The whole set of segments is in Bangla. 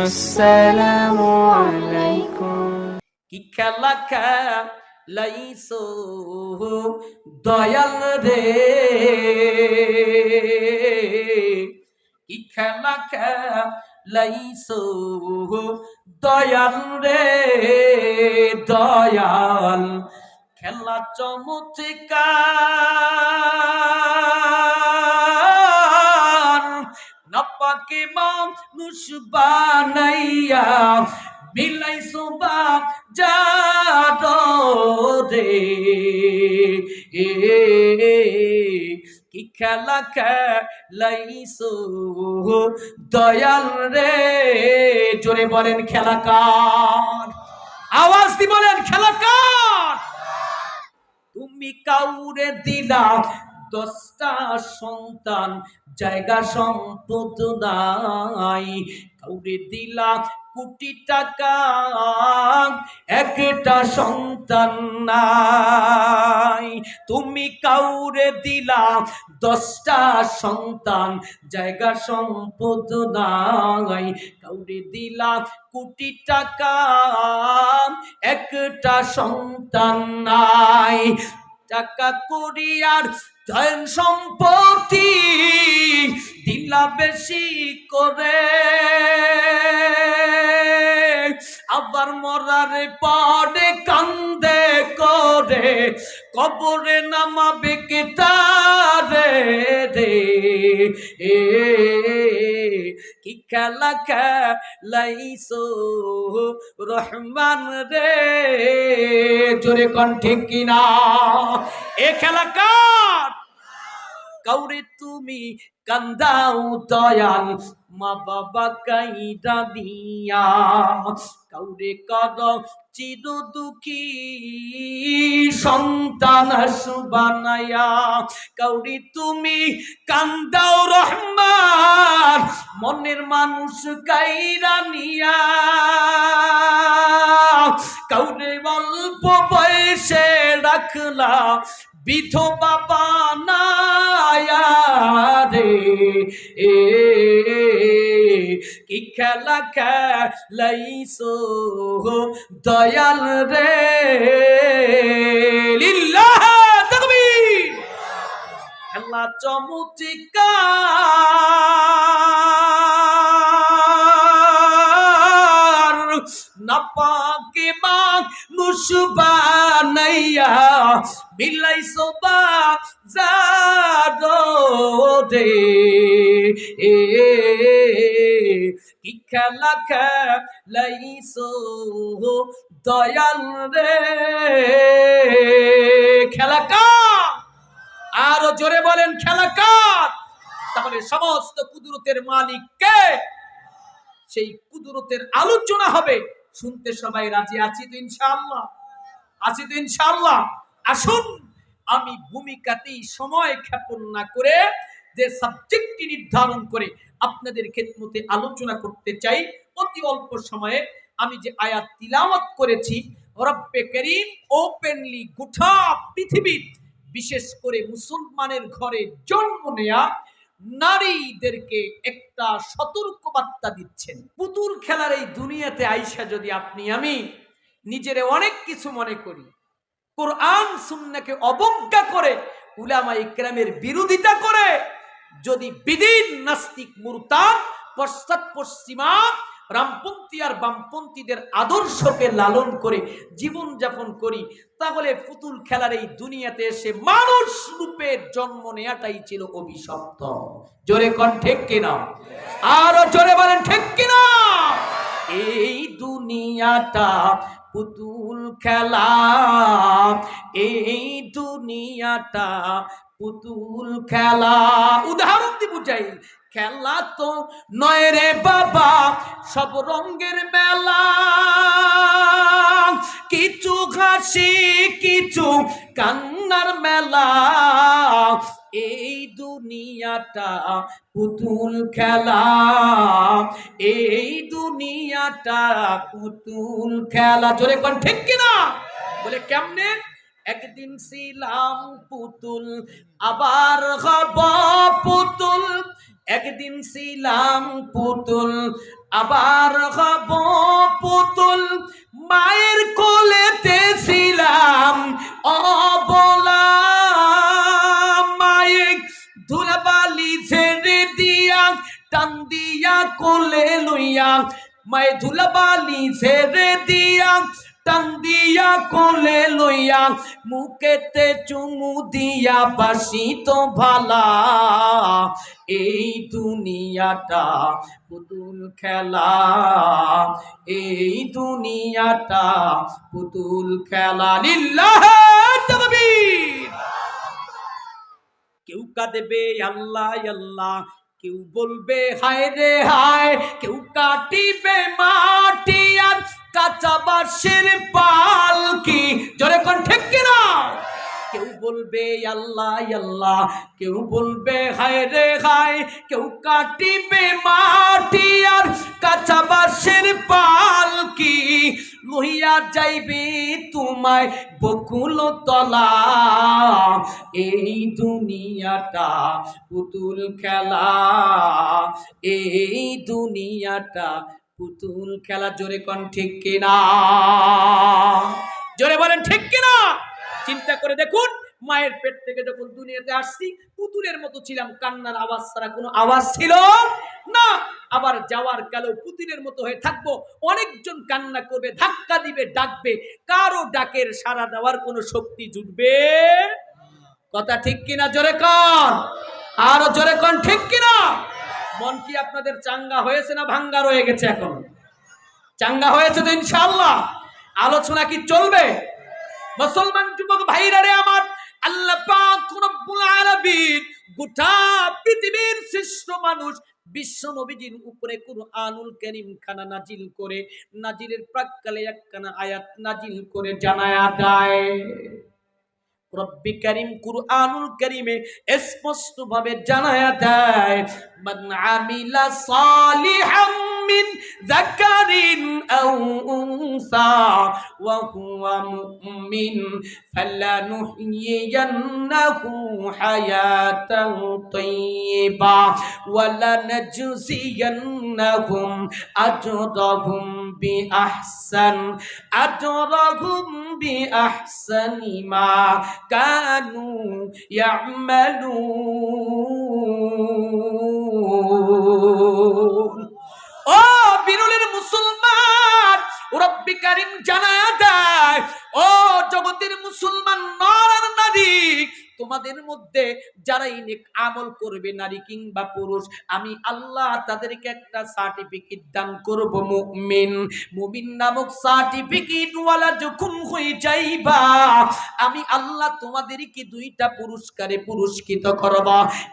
আসসালামু আলাইকুম। কি খেলা খেলাইছো দয়াল রে, কি খেলা খেলাইছো দয়াল রে, দয়াল খেলা চমৎকার, নাপাকে মানুষ বানাইয়া বিলাইছো বা রে, কি খেলা খেলাইছো দয়াল রে। জোরে বলেন খেলা কার, আওয়াজ দি বলেন খেলা কার। তুমি কাউরে দিলা 10টা সন্তান, জায়গা সম্পদ নাই, কাউরে দিলা কোটি টাকা, একটা সন্তান নাই। তুমি কাউরে দিলা 10টা সন্তান, জায়গা সম্পদ নাই, কাউরে দিলা কোটি টাকা, একটা সন্তান নাই। টাকা করিয়ার ধন সম্পত্তি দিলা বেশি করে, আবার মরার পরে কান্দে করে কবরে নামাবে কেতারে রে, কি খেলা খেলাইছো রহমান রে। জোরে কোন ঠিক কিনা, এ খেলা কার। কাউরে তুমি কান্দাও দয়াল মা বাবা কাইরা দিয়া, কাউরে কর চির দুঃখী সন্তান বানায়া, কাউরে তুমি কান্দাও রহমান মনের মানুষ কাইরা নিয়া, কাউরে অল্প বয়সে রাখলা বিধবা বানায়া রে, কি খেলা খেলাইছো দয়াল রে। লিল্লাহ তাকবীর। খেলা চমৎকার, নাপাকে মানুষ বানাইয়া বিলাইছো বা রে, কি খেলা খেলাইছো দয়াল রে। খেলা কার, আরো জোরে বলেন খেলা কার। তাহলে সমস্ত কুদরতের মালিক কে, সেই কুদরতের আলোচনা হবে, শুনতে সবাই রাজি আছি তো ইনশাআল্লাহ? আছি তো ইনশাআল্লাহ? আসুন আমি ভূমিকাতেই সময় ক্ষেপণ না করে যে সাবজেক্টটি নির্ধারণ করে আপনাদের খেদমতে আলোচনা করতে চাই অতি অল্প সময়ে। আমি যে আয়াত তিলাওয়াত করেছি, রব্বে করিম ওপেনলি গোটা পৃথিবীর বিশেষ করে মুসলমানের ঘরে জন্ম নেয়া নারীদেরকে একটা সতর্ক বার্তা দিচ্ছেন। পুতুল খেলার এই দুনিয়াতে আইসা যদি আপনি আমি নিজেরে অনেক কিছু মনে করি, কোরআন সুন্নাহকে অবজ্ঞা করে, উলামা ইকরামের বিরোধিতা করে, যদি বিদিন নাস্তিক মুরতাদ পশ্চিমা রামপন্থী আর বামপন্থীদের আদর্শকে লালন করে জীবন যাপন করি, তাহলে পুতুল খেলার এই দুনিয়াতে এসে মানুষ রূপে জন্ম নেওয়াটাই ছিল অভিশপ্ত। জোরে কোন ঠিক কিনা, আরো জোরে বলেন ঠিক কিনা। এই দুনিয়াটা পুতুল খেলা, এই দুনিয়াটা পুতুল খেলা। উদাহরণ দি বুঝাই, খেলা তো নয় রে বাবা সব রঙের মেলা, কিছু হাসি কিছু কান্নার মেলা, এই দুনিয়াটা পুতুল খেলা, এই দুনিয়াটা পুতুল খেলা। জোরে কোন ঠিক কিনা, বলে কেমনে? একদিন ছিলাম পুতুল আবার হব পুতুল, একদিন ছিলাম পুতুল আবার হব পুতুল, মায়ের কোলেতে ছিলাম অবলা, মায়ের ধুলাবালি ছেড়ে দিয়া টান দিয়া কোলে লইয়া, মায়ের ধুলাবালি ছেড়ে দিয়া টান দিয়া কোলে লইয়া, মুখেতে চুমু দিয়া বাসি তো ভালা, এই দুনিয়াটা পুতুল খেলা, এই দুনিয়াটা পুতুল খেলা। লিল্লাহি তাকবীর। কেউ কাঁদবে আল্লাহ আল্লাহ, কেউ বলবে হায় রে হায়, কেউ কাটিবে মাটি আর কাঁচা বাঁশের পালকি। জোরে কোন ঠিক কিনা? কেউ বলবে আল্লাহ আল্লাহ, কেউ বলবে হায় রে হায়, কেউ কাটিবে মাটি আর কাঁচা বাঁশের পালকি, লইয়া যাইবে তোমায় বকুল তলা, এই দুনিয়াটা পুতুল খেলা, এই দুনিয়াটা পুতুল খেলা। জোরে কোন ঠিক কিনা? জোরে বলেন ঠিক কিনা? চিন্তা করে দেখুন, মায়ের পেট থেকে যখন দুনিয়াতে আসছি পুতুলের মতো ছিলাম, কান্নার আওয়াজ ছাড়া কোনো আওয়াজ ছিল না। আবার যাওয়ার কালেও পুতুলের মতো হয়ে থাকবো। অনেকজন কান্না করবে, ধাক্কা দিবে, ডাকবে, কারো ডাকের সাড়া দেওয়ার কোনো শক্তি জুটবে। কথা ঠিক কিনা? জোরে কন, আরো জোরে কন ঠিক কিনা? মন কি আপনাদের চাঙ্গা হয়েছে না ভাঙ্গা রয়ে গেছে? এখন চাঙ্গা হয়েছে তো ইনশাআল্লাহ। আলোচনা কি চলবে? মুসলমান যুবক ভাইরা রে আমার, আল্লাহ পাক রব্বুল আলামিন গোটা পৃথিবীর শ্রেষ্ঠ মানুষ বিশ্ব নবীজির উপরে কুরআনুল কারীম খানা নাজিল করে, নাজিলের প্রাক্কালে একখানা আয়াত নাজিল করে জানায়া দেয়। রব্বি কারীম কুরআনুল কারীমে স্পষ্ট ভাবে জানায়া দেয়, মান আমিলা সালিহাম মিন যাকারিন আও উনসা ওয়া হুয়া মুমিন ফালানুহইয়ান্নাহু হায়াতান তাইয়্যিবা ওয়া লানাজজিয়ান্নাহুম আজরাহুম বিআহসানি মা কানু ইয়ামালুন। ও বিরলের মুসলমান, রব্বি কারীম জানায়া দেয়, ও জগতের মুসলমান নর আর নারী, তোমাদের মধ্যে যারাই নেক আমল করবে, নারী কিংবা পুরুষ, আমি আল্লাহ তাদেরকে একটা সার্টিফিকেট দান করব, মুমিন। মুমিন নামক সার্টিফিকেট ওয়ালা যখন হয়ে যাইবা, আমি আল্লাহ তোমাদেরকে দুইটা পুরস্কারে পুরস্কৃত করব।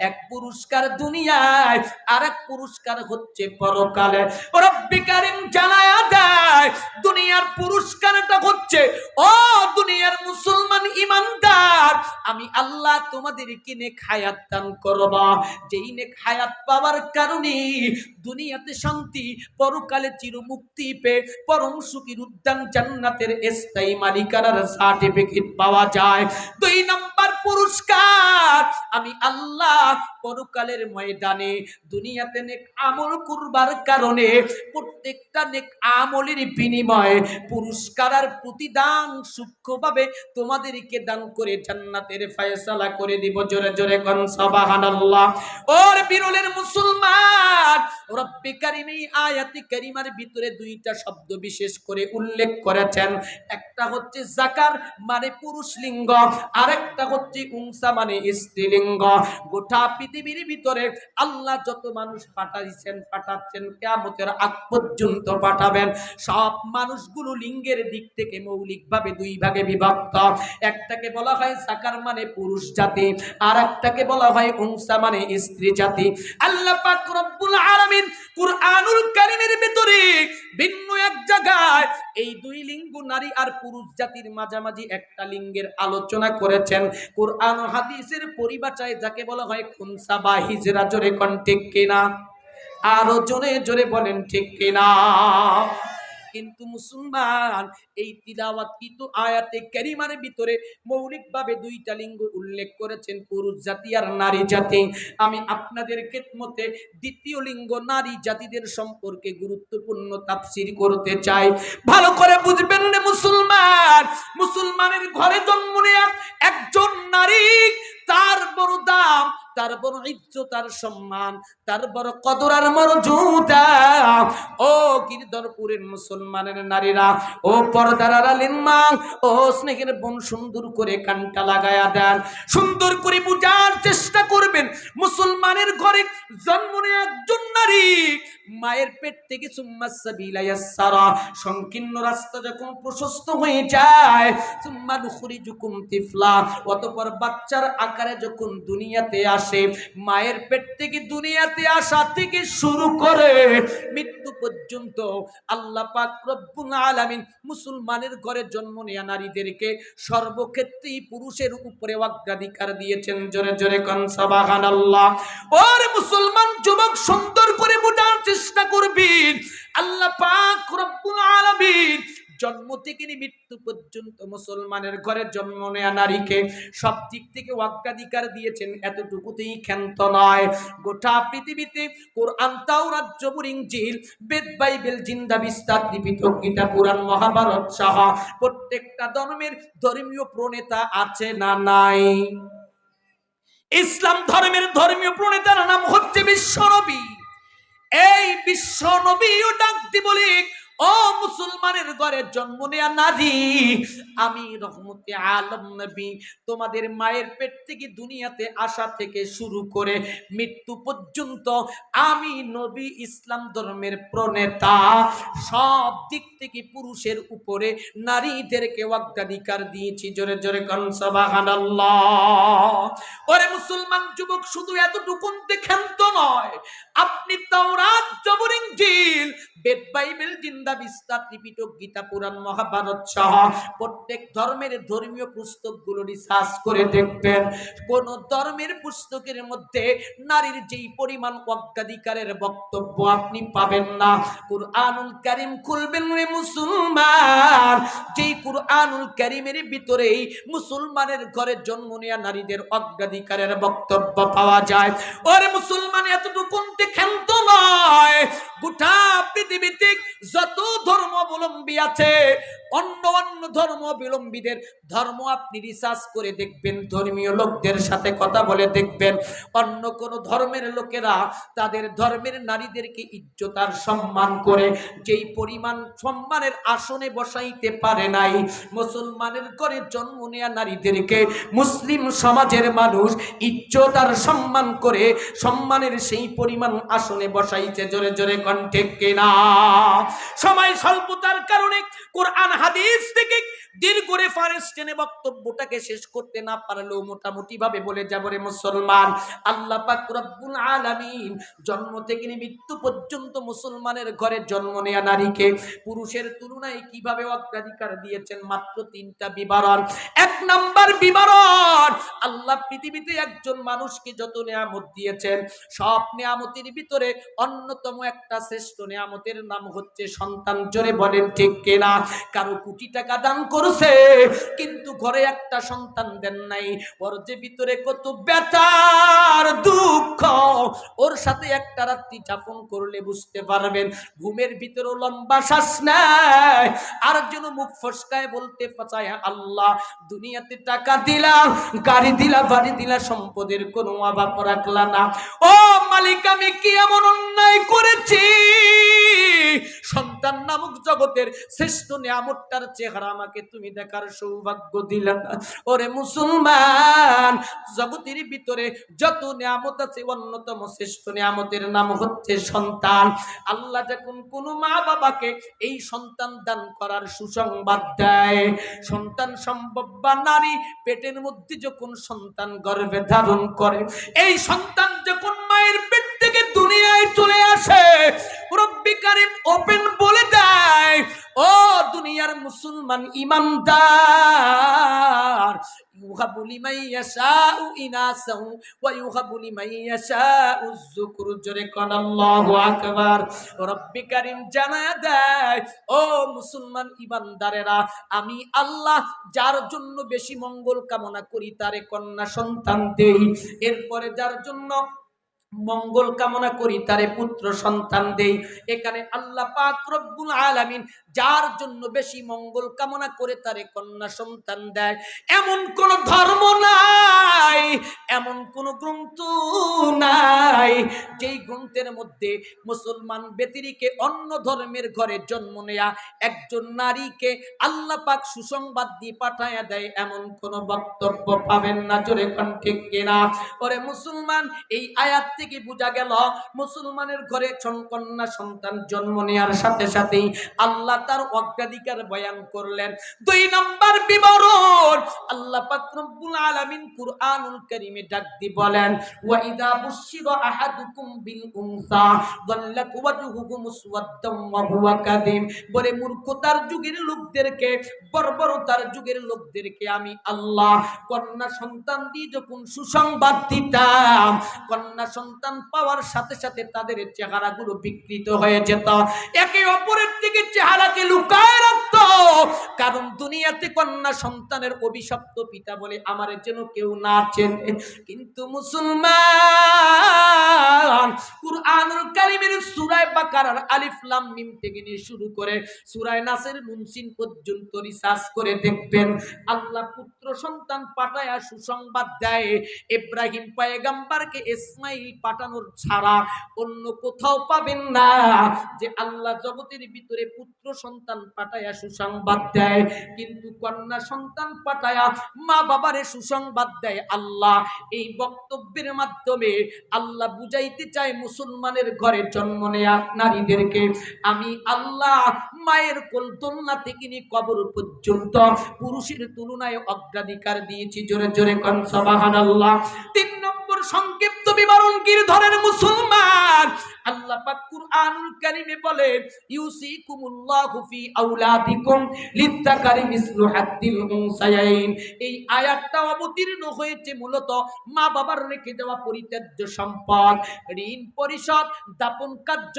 এক পুরস্কার দুনিয়ায়, আর এক পুরস্কার হচ্ছে পরকালে। রব্বি কারীম জানায়া দেয়, দুনিয়ার পুরস্কারটা হচ্ছে, ও দুনিয়ার মুসলমান ইমানদার, আমি আল্লাহ তোমাদেরকে নেক হায়াত দান করব। যেই নেক হায়াত পাওয়ার কারণে দুনিয়াতে শান্তি, পরকালে চির মুক্তি পেয়ে পরম সুখীর উদ্যান জান্নাতের স্থায়ী মালিকানার সার্টিফিকেট পাওয়া যায়। দুই নাম্বার পুরস্কার, আমি আল্লাহ পরকালের ময়দানে দুনিয়াতে নেক আমল করবার কারণে প্রত্যেকটা নেক আমলের বিনিময়ে পুরস্কার আর প্রতিদান সূক্ষ্মভাবে তোমাদেরকে দান করে জান্নাতের ফয়সালা করে দিব। জোরে জোরে কোন সুবহানাল্লাহ। ওর বিরলের মুসলমান, রব্বি কারীম এই আয়াতে কারিমার ভিতরে দুইটা শব্দ বিশেষ করে উল্লেখ করেছেন। একটা হচ্ছে যাকার মানে পুরুষ লিঙ্গ, আরেকটা হচ্ছে উনসা মানে স্ত্রীলিঙ্গ। গোটা পৃথিবীর ভিতরে আল্লাহ যত মানুষ পাঠাচ্ছেন কিয়ামতের আগ পর্যন্ত পাঠাবেন, সব মানুষগুলো লিঙ্গের দিক থেকে মৌলিকভাবে দুই ভাগে বিভক্ত। একটাকে বলা হয় যাকার মানে পুরুষ জাতি, আর একটাকে বলা হয় উনসা মানে স্ত্রী জাতি। আল্লাহ পাক রব্বুল আলামিন কুরআনুল কারীমের ভিতরে ভিন্ন এক জায়গায় এই দুই লিঙ্গ নারী আর পুরুষ জাতির মাঝামাঝি একটা লিঙ্গের আলোচনা করেছেন। কুরআন ও হাদিসের পরিভাষায় যাকে বলা হয় খুনসা বা হিজরা। জোরে কোন ঠিক কিনা? আরো জোরে জোরে বলেন ঠিক কিনা? কিন্তু মুসলমান এই তিলাওয়াতকৃত আয়াতে কারিমার ভিতরে মৌলিকভাবে দুইটা লিঙ্গ উল্লেখ করেছেন, পুরুষ জাতি আর নারী জাতি। আমি আপনাদের খেদমতে দ্বিতীয় লিঙ্গ নারী জাতিদের সম্পর্কে গুরুত্বপূর্ণ তাফসীর করতে চাই। ভালো করে বুঝবেন রে মুসলমান, মুসলমানের ঘরে জন্ম নেয়া একজন নারী, তার বড় দাম, তার বড় ইজ্জত, তার সম্মান, তার বড় কদর আর মর্যাদা। ও গিরধরপুরের মুসলমানের নারীরা, ও পর্দার আড়ালের মা, ও স্নেহের বোন, সুন্দর করে কানটা লাগায়া দেন, সুন্দর করে বুঝার চেষ্টা করবেন। মুসলমানের ঘরে জন্ম নেয়া একজন নারী, মায়ের পেট থেকে সুম্মা সাবিলা ইয়াসসারা, সংকীর্ণ রাস্তা যখন প্রশস্ত হয়ে যায়, সুম্মা নুখরিজুকুম তিফলা, অতঃপর বাচ্চার আকারে যখন দুনিয়াতে আসে, মায়ের পেট থেকে দুনিয়াতে আসা থেকে শুরু করে মৃত্যু পর্যন্ত আল্লাহ পাক রব্বুল আলামিন মুসলমানের ঘরে জন্ম নেয়া নারীদেরকে সর্বক্ষেত্রেই পুরুষের উপরে অগ্রাধিকার দিয়েছেন। জোরে জোরে কোন সুবহানাল্লাহ। ওরে মুসলমান যুবক, সুন্দর করে বোঝার চেষ্টা করবেন, আল্লাহ পাক রব্বুল আলামিন জন্ম থেকে মৃত্যু পর্যন্ত মুসলমানের ঘরে জন্ম নেয়া নারীকে সব দিক থেকে অগ্রাধিকার দিয়েছেন। এতটুকুতেই ক্ষান্ত নয়, গোটা পৃথিবীতে কোরআন, তাওরাত, জবুর, ইনজিল, বেদ, বাইবেল, জিন্দা বিস্তার, ত্রিপিটক, গীতা, পুরাণ, মহাভারত সহ প্রত্যেকটা ধর্মের ধর্মীয় প্রণেতা আছে না নাই? ইসলাম ধর্মের ধর্মীয় প্রণেতার নাম হচ্ছে বিশ্বনবী। এই বিশ্বনবীও ডাক দি বলি, ও মুসলমানের ঘরে জন্ম নেয়া নারী, আমি রহমতে আলম নবী তোমাদের মায়ের পেট থেকে দুনিয়াতে আসা থেকে শুরু করে মৃত্যু পর্যন্ত আমি নবী ইসলাম ধর্মের প্রণেতা সব দিক থেকে পুরুষের উপরে নারীদেরকে অগ্রাধিকার দিয়েছি। জোরে জোরে কোন সুবহানাল্লাহ। ওরে মুসলমান যুবক, শুধু এতটুকুতে ক্ষান্ত নয়, আপনি তাওরাত, জবুর, ইনজিল, বেদ, বাইবেল, জিন্দা বিস্তার, ত্রিপিটক, গীতা, পুরাণ, মহাভারত সহ প্রত্যেক ধর্মের ধর্মীয় পুস্তকগুলো রিসার্চ করে দেখবেন, কোন ধর্মের পুস্তকের মধ্যে নারীর যেই পরিমাণ অগ্রাধিকারের বক্তব্য আপনি পাবেন না। কুরআনুল কারীম খুলবেন রে মুসলমান, যেই কুরআনুল কারীমের ভিতরেই মুসলমানের ঘরে জন্ম নেয়া নারীদের অগ্রাধিকারের বক্তব্য পাওয়া যায়। ওরে মুসলমান, এতটুকুতে ক্ষান্ত নয়, গোটা পৃথিবীতে যত ধর্মাবলম্বী আছে, অন্য অন্য ধর্মাবলম্বীদের ধর্ম আপনি রিসার্চ করে দেখবেন, ধর্মীয় লোকদের সাথে কথা বলে দেখবেন, অন্য কোন ধর্মের লোকেরা তাদের ধর্মের নারীদেরকে ইজ্জত আর সম্মান করে যেই পরিমাণ সম্মানের আসনে বসাইতে পারে নাই, মুসলমানের ঘরে জন্ম নেয়া নারীদেরকে মুসলিম সমাজের মানুষ ইজ্জত আর সম্মান করে সম্মানের সেই পরিমাণ আসনে বসাইছে। জোরে জোরে কোন ঠিক কিনা? সময় স্বল্পতার কারণে কোরআন হাদিস থেকে দীর্ঘ রেফারেন্স টেনে বক্তব্যটাকে শেষ করতে না পারলেও মোটামুটি ভাবে বলে যাব রে মুসলমান, আল্লাহ পাক রব্বুল আলামিন জন্ম থেকে মৃত্যু পর্যন্ত মুসলমানের ঘরে জন্ম নেয়া নারীকে পুরুষের তুলনায় কিভাবে অগ্রাধিকার দিয়েছেন, মাত্র 3টা বিবরণ। 1 নাম্বার বিবরণ, আল্লাহ পৃথিবীতে একজন মানুষকে যত নিয়ামত দিয়েছেন, সব নিয়ামতের ভিতরে অন্যতম একটা শ্রেষ্ঠ নিয়ামতের নাম হচ্ছে সন্তান। জোরে বলেন ঠিক কিনা? কারো কোটি টাকা দান করছে কিন্তু ঘরে একটা সন্তান দেন নাই, ওর যে ভিতরে কত ব্যথার দুঃখ, ওর সাথে একটা রাত্রি যাপন করলে বুঝতে পারবেন। ঘুমের ভিতরে লম্বা শ্বাস নেয়, আর যেন মুখ ফসকায় বলতে চায়, আল্লাহ দুনিয়াতে টাকা দিলা, গাড়ি দিলা, বাড়ি দিলা, সম্পদের কোনো অভাব রাখলা না, ও মালিক আমি কি এমন অন্যায় করেছি, সন্তান নামক জগতের শ্রেষ্ঠ নিয়ামতটার চেহারা আমাকে তুমি দেখার সৌভাগ্য দিলা না। ওরে মুসলমান, জগতের ভিতরে যত নিয়ামত আছে অন্যতম শ্রেষ্ঠ নিয়ামতের নাম হচ্ছে সন্তান। আল্লাহ যখন কোন মা বাবাকে এই সন্তান দান করার সুসংবাদ দেয়, সন্তান সম্ভব বা নারী পেটের মধ্যে যখন সন্তান গর্ভে ধারণ করে, এই সন্তান যখন মায়ের পেট থেকে দুনিয়ায় চলে আসে, রব্বি কারীম ওপেন বলে দেয়, ও দুনিয়ার মুসলমান ইমানদার, ইউহাবু লিমান ইয়াশাউ ইনাসাহু ওয়া ইউহাবু লিমান ইয়াশাউ যুকুর। জোরে কোন আল্লাহু আকবার। রব্বে কারীম জানায়া দেয়, ও মুসলমান ইমানদারেরা, আমি আল্লাহ যার জন্য বেশি মঙ্গল কামনা করি তারে কন্যা সন্তান দেই, এরপরে যার জন্য মঙ্গল কামনা করি তারে পুত্র সন্তান দেই। এখানে আল্লাহ পাক রব্বুল আলামিন যার জন্য বেশি মঙ্গল কামনা করে তারে কন্যা সন্তান দেয়। এমন কোন ধর্ম নাই, এমন কোন গ্রন্থ নাই যেই গ্রন্থের মধ্যে মুসলমান ব্যতিরেকে অন্য ধর্মের ঘরে জন্ম নেয়া একজন নারীকে আল্লাহ পাক সুসংবাদ দিয়ে পাঠায়া দেয়, এমন কোন বক্তব্য পাবেন না। জোরে কোন ঠিক কিনা? ওরে মুসলমান, এই আয়াত থেকে বোঝা গেল মুসলমানের ঘরে কন্যা সন্তান জন্ম নেওয়ার সাথে সাথেই আল্লাহ তার অগ্রাধিকার বয়ান করলেন। 2 নম্বর বিবরণ, আল্লাহ পাক রব্বুল আলামিন কুরআনুল কারীমে ডাক দি বলেন, ওয়া ইযা বুশিরা আহাদুকুম বিল উনসা যাল্লাত ওয়াজহুহু মুসওয়াদ্দাম ওয়া হুয়া কাযিম। বলে মূর্খতার যুগের লোকদেরকে, বর্বরতার যুগের লোকদেরকে আমি আল্লাহ কন্যা সন্তান দিয়ে যখন সুসংবাদ দিতাম, কন্যা সন্তান পাওয়ার সাথে সাথে তাদের চেহারাগুলো বিকৃত হয়ে যেত, একে অপরের দিকে চেহারাকে লুকায় রাখত, কারণ দুনিয়াতে কন্যা সন্তানের অভিশপ্ত পিতা বলে আমার যেন কেউ না চেনে। কিন্তু মুসলমান কুরআনুল কারীমের সূরা বাকারার আলিফ লাম মিম থেকে নিয়ে শুরু করে সূরা নাসের নুন সিন পর্যন্ত রিসার্চ করে দেখবেন, আল্লাহ পুত্র সন্তান পাঠায়া সুসংবাদ দেয়। ইব্রাহিম পয়গম্বরকে ইসমাইল পাঠানোর ছাড়া অন্য কোথাও পাবেন না যে আল্লাহ জগতের ভিতরে পুত্র সন্তান পাঠায়া সুসংবাদ দেয়। কিন্তু কন্যা সন্তান পাঠায়া মা বাবারে সুসংবাদ দেয় আল্লাহ। এই বক্তব্যের মাধ্যমে আল্লাহ বুঝাইতে চায় মুসলমানের ঘরে জন্ম নেয়া নারীদেরকে আমি আল্লাহ মায়ের কোল দোলনা থেকে নিয়ে কবর পর্যন্ত পুরুষের তুলনায় অগ্রাধিকার দিয়েছি। জোরে জোরে কোন সুবহানাল্লাহ। 3 নম্বর সংক্ষিপ্ত বিবরণ কি ধরেন মুসলমান, আল্লাহ পাক কুরআনুল কারীমে বলেন, ইউসিকুমুল্লাহু ফি আওলাদিকুম লিযাকারি মিসলু হাদ্দিল উনসায়াইন। এই আয়াতটা অবতীর্ণ হয়েছে মূলত মা বাবার রেখে দেওয়া পরিত্যাজ্য সম্পদ, ঋণ পরিশোধ, দাপন কার্য,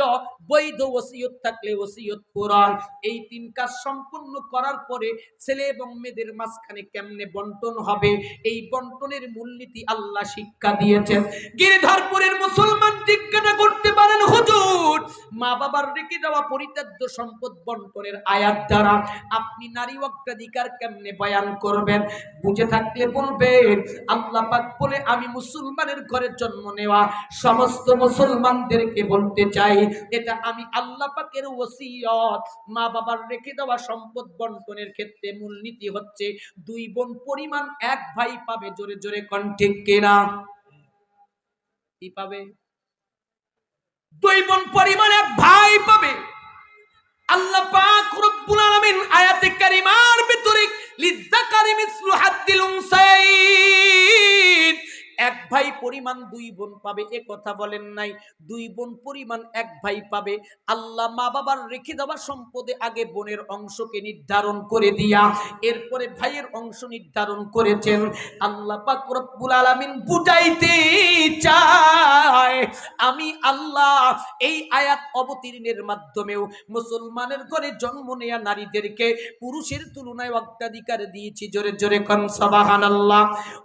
বৈধ ওসিয়ত থাকলে ওসিয়ত পূরণ, এই 3 কাজ সম্পূর্ণ করার পরে ছেলে এবং মেয়েদের মাঝখানে কেমনে বন্টন হবে, এই বন্টনের মূলনীতি আল্লাহ শিক্ষা দিয়েছেন। গিরিধরপুরের মুসলমান জিজ্ঞাসা করতে পারেন, হুজুর মা বাবার রেখে দেওয়া পরিত্যাজ্য সম্পদ বন্টনের আয়াত দ্বারা আপনি নারী অগ্রাধিকার কেমনে বয়ান করবেন? বুঝে থাকলে বলবেন, আল্লাহ পাক বলে আমি মুসলমানের ঘরে জন্ম নেওয়া সমস্ত মুসলমানদেরকে বলতে চাই, এটা আমি আল্লাহ পাকের ওসিয়ত। মা বাবার রেখে দেওয়া সম্পদ বন্টনের ক্ষেত্রে মূলনীতি হচ্ছে 2 বোন পরিমাণ 1 ভাই পাবে। জোরে জোরে কোন ঠিক কিনা? কি পাবে? 2 বোন পরিমাণ 1 ভাই পাবে। আল্লাহ পাক রব্বুল আলামিন আয়াতে কারিমার ভিতরে লিযাকারি মিসলু হাদ্দিল উনসায়াইন 1 ভাই পরিমাণ 2 বোন পাবে এ কথা বলেন নাই, 2 বোন পরিমাণ 1 ভাই পাবে। আল্লাহ মা বাবার রেখে দেওয়া সম্পদে আগে বোনের অংশকে নির্ধারণ করে দিয়া এরপরে ভাইয়ের অংশ নির্ধারণ করেছেন। আল্লাহ পাক রব্বুল আলামিন বুঝাইতে চায় আমি আল্লাহ এই আয়াত অবতীর্ণের মাধ্যমেও মুসলমানের ঘরে জন্ম নেয়া নারীদেরকে পুরুষের তুলনায় অগ্রাধিকার দিয়েছি। জোরে জোরে কোন সুবহানাল্লাহ।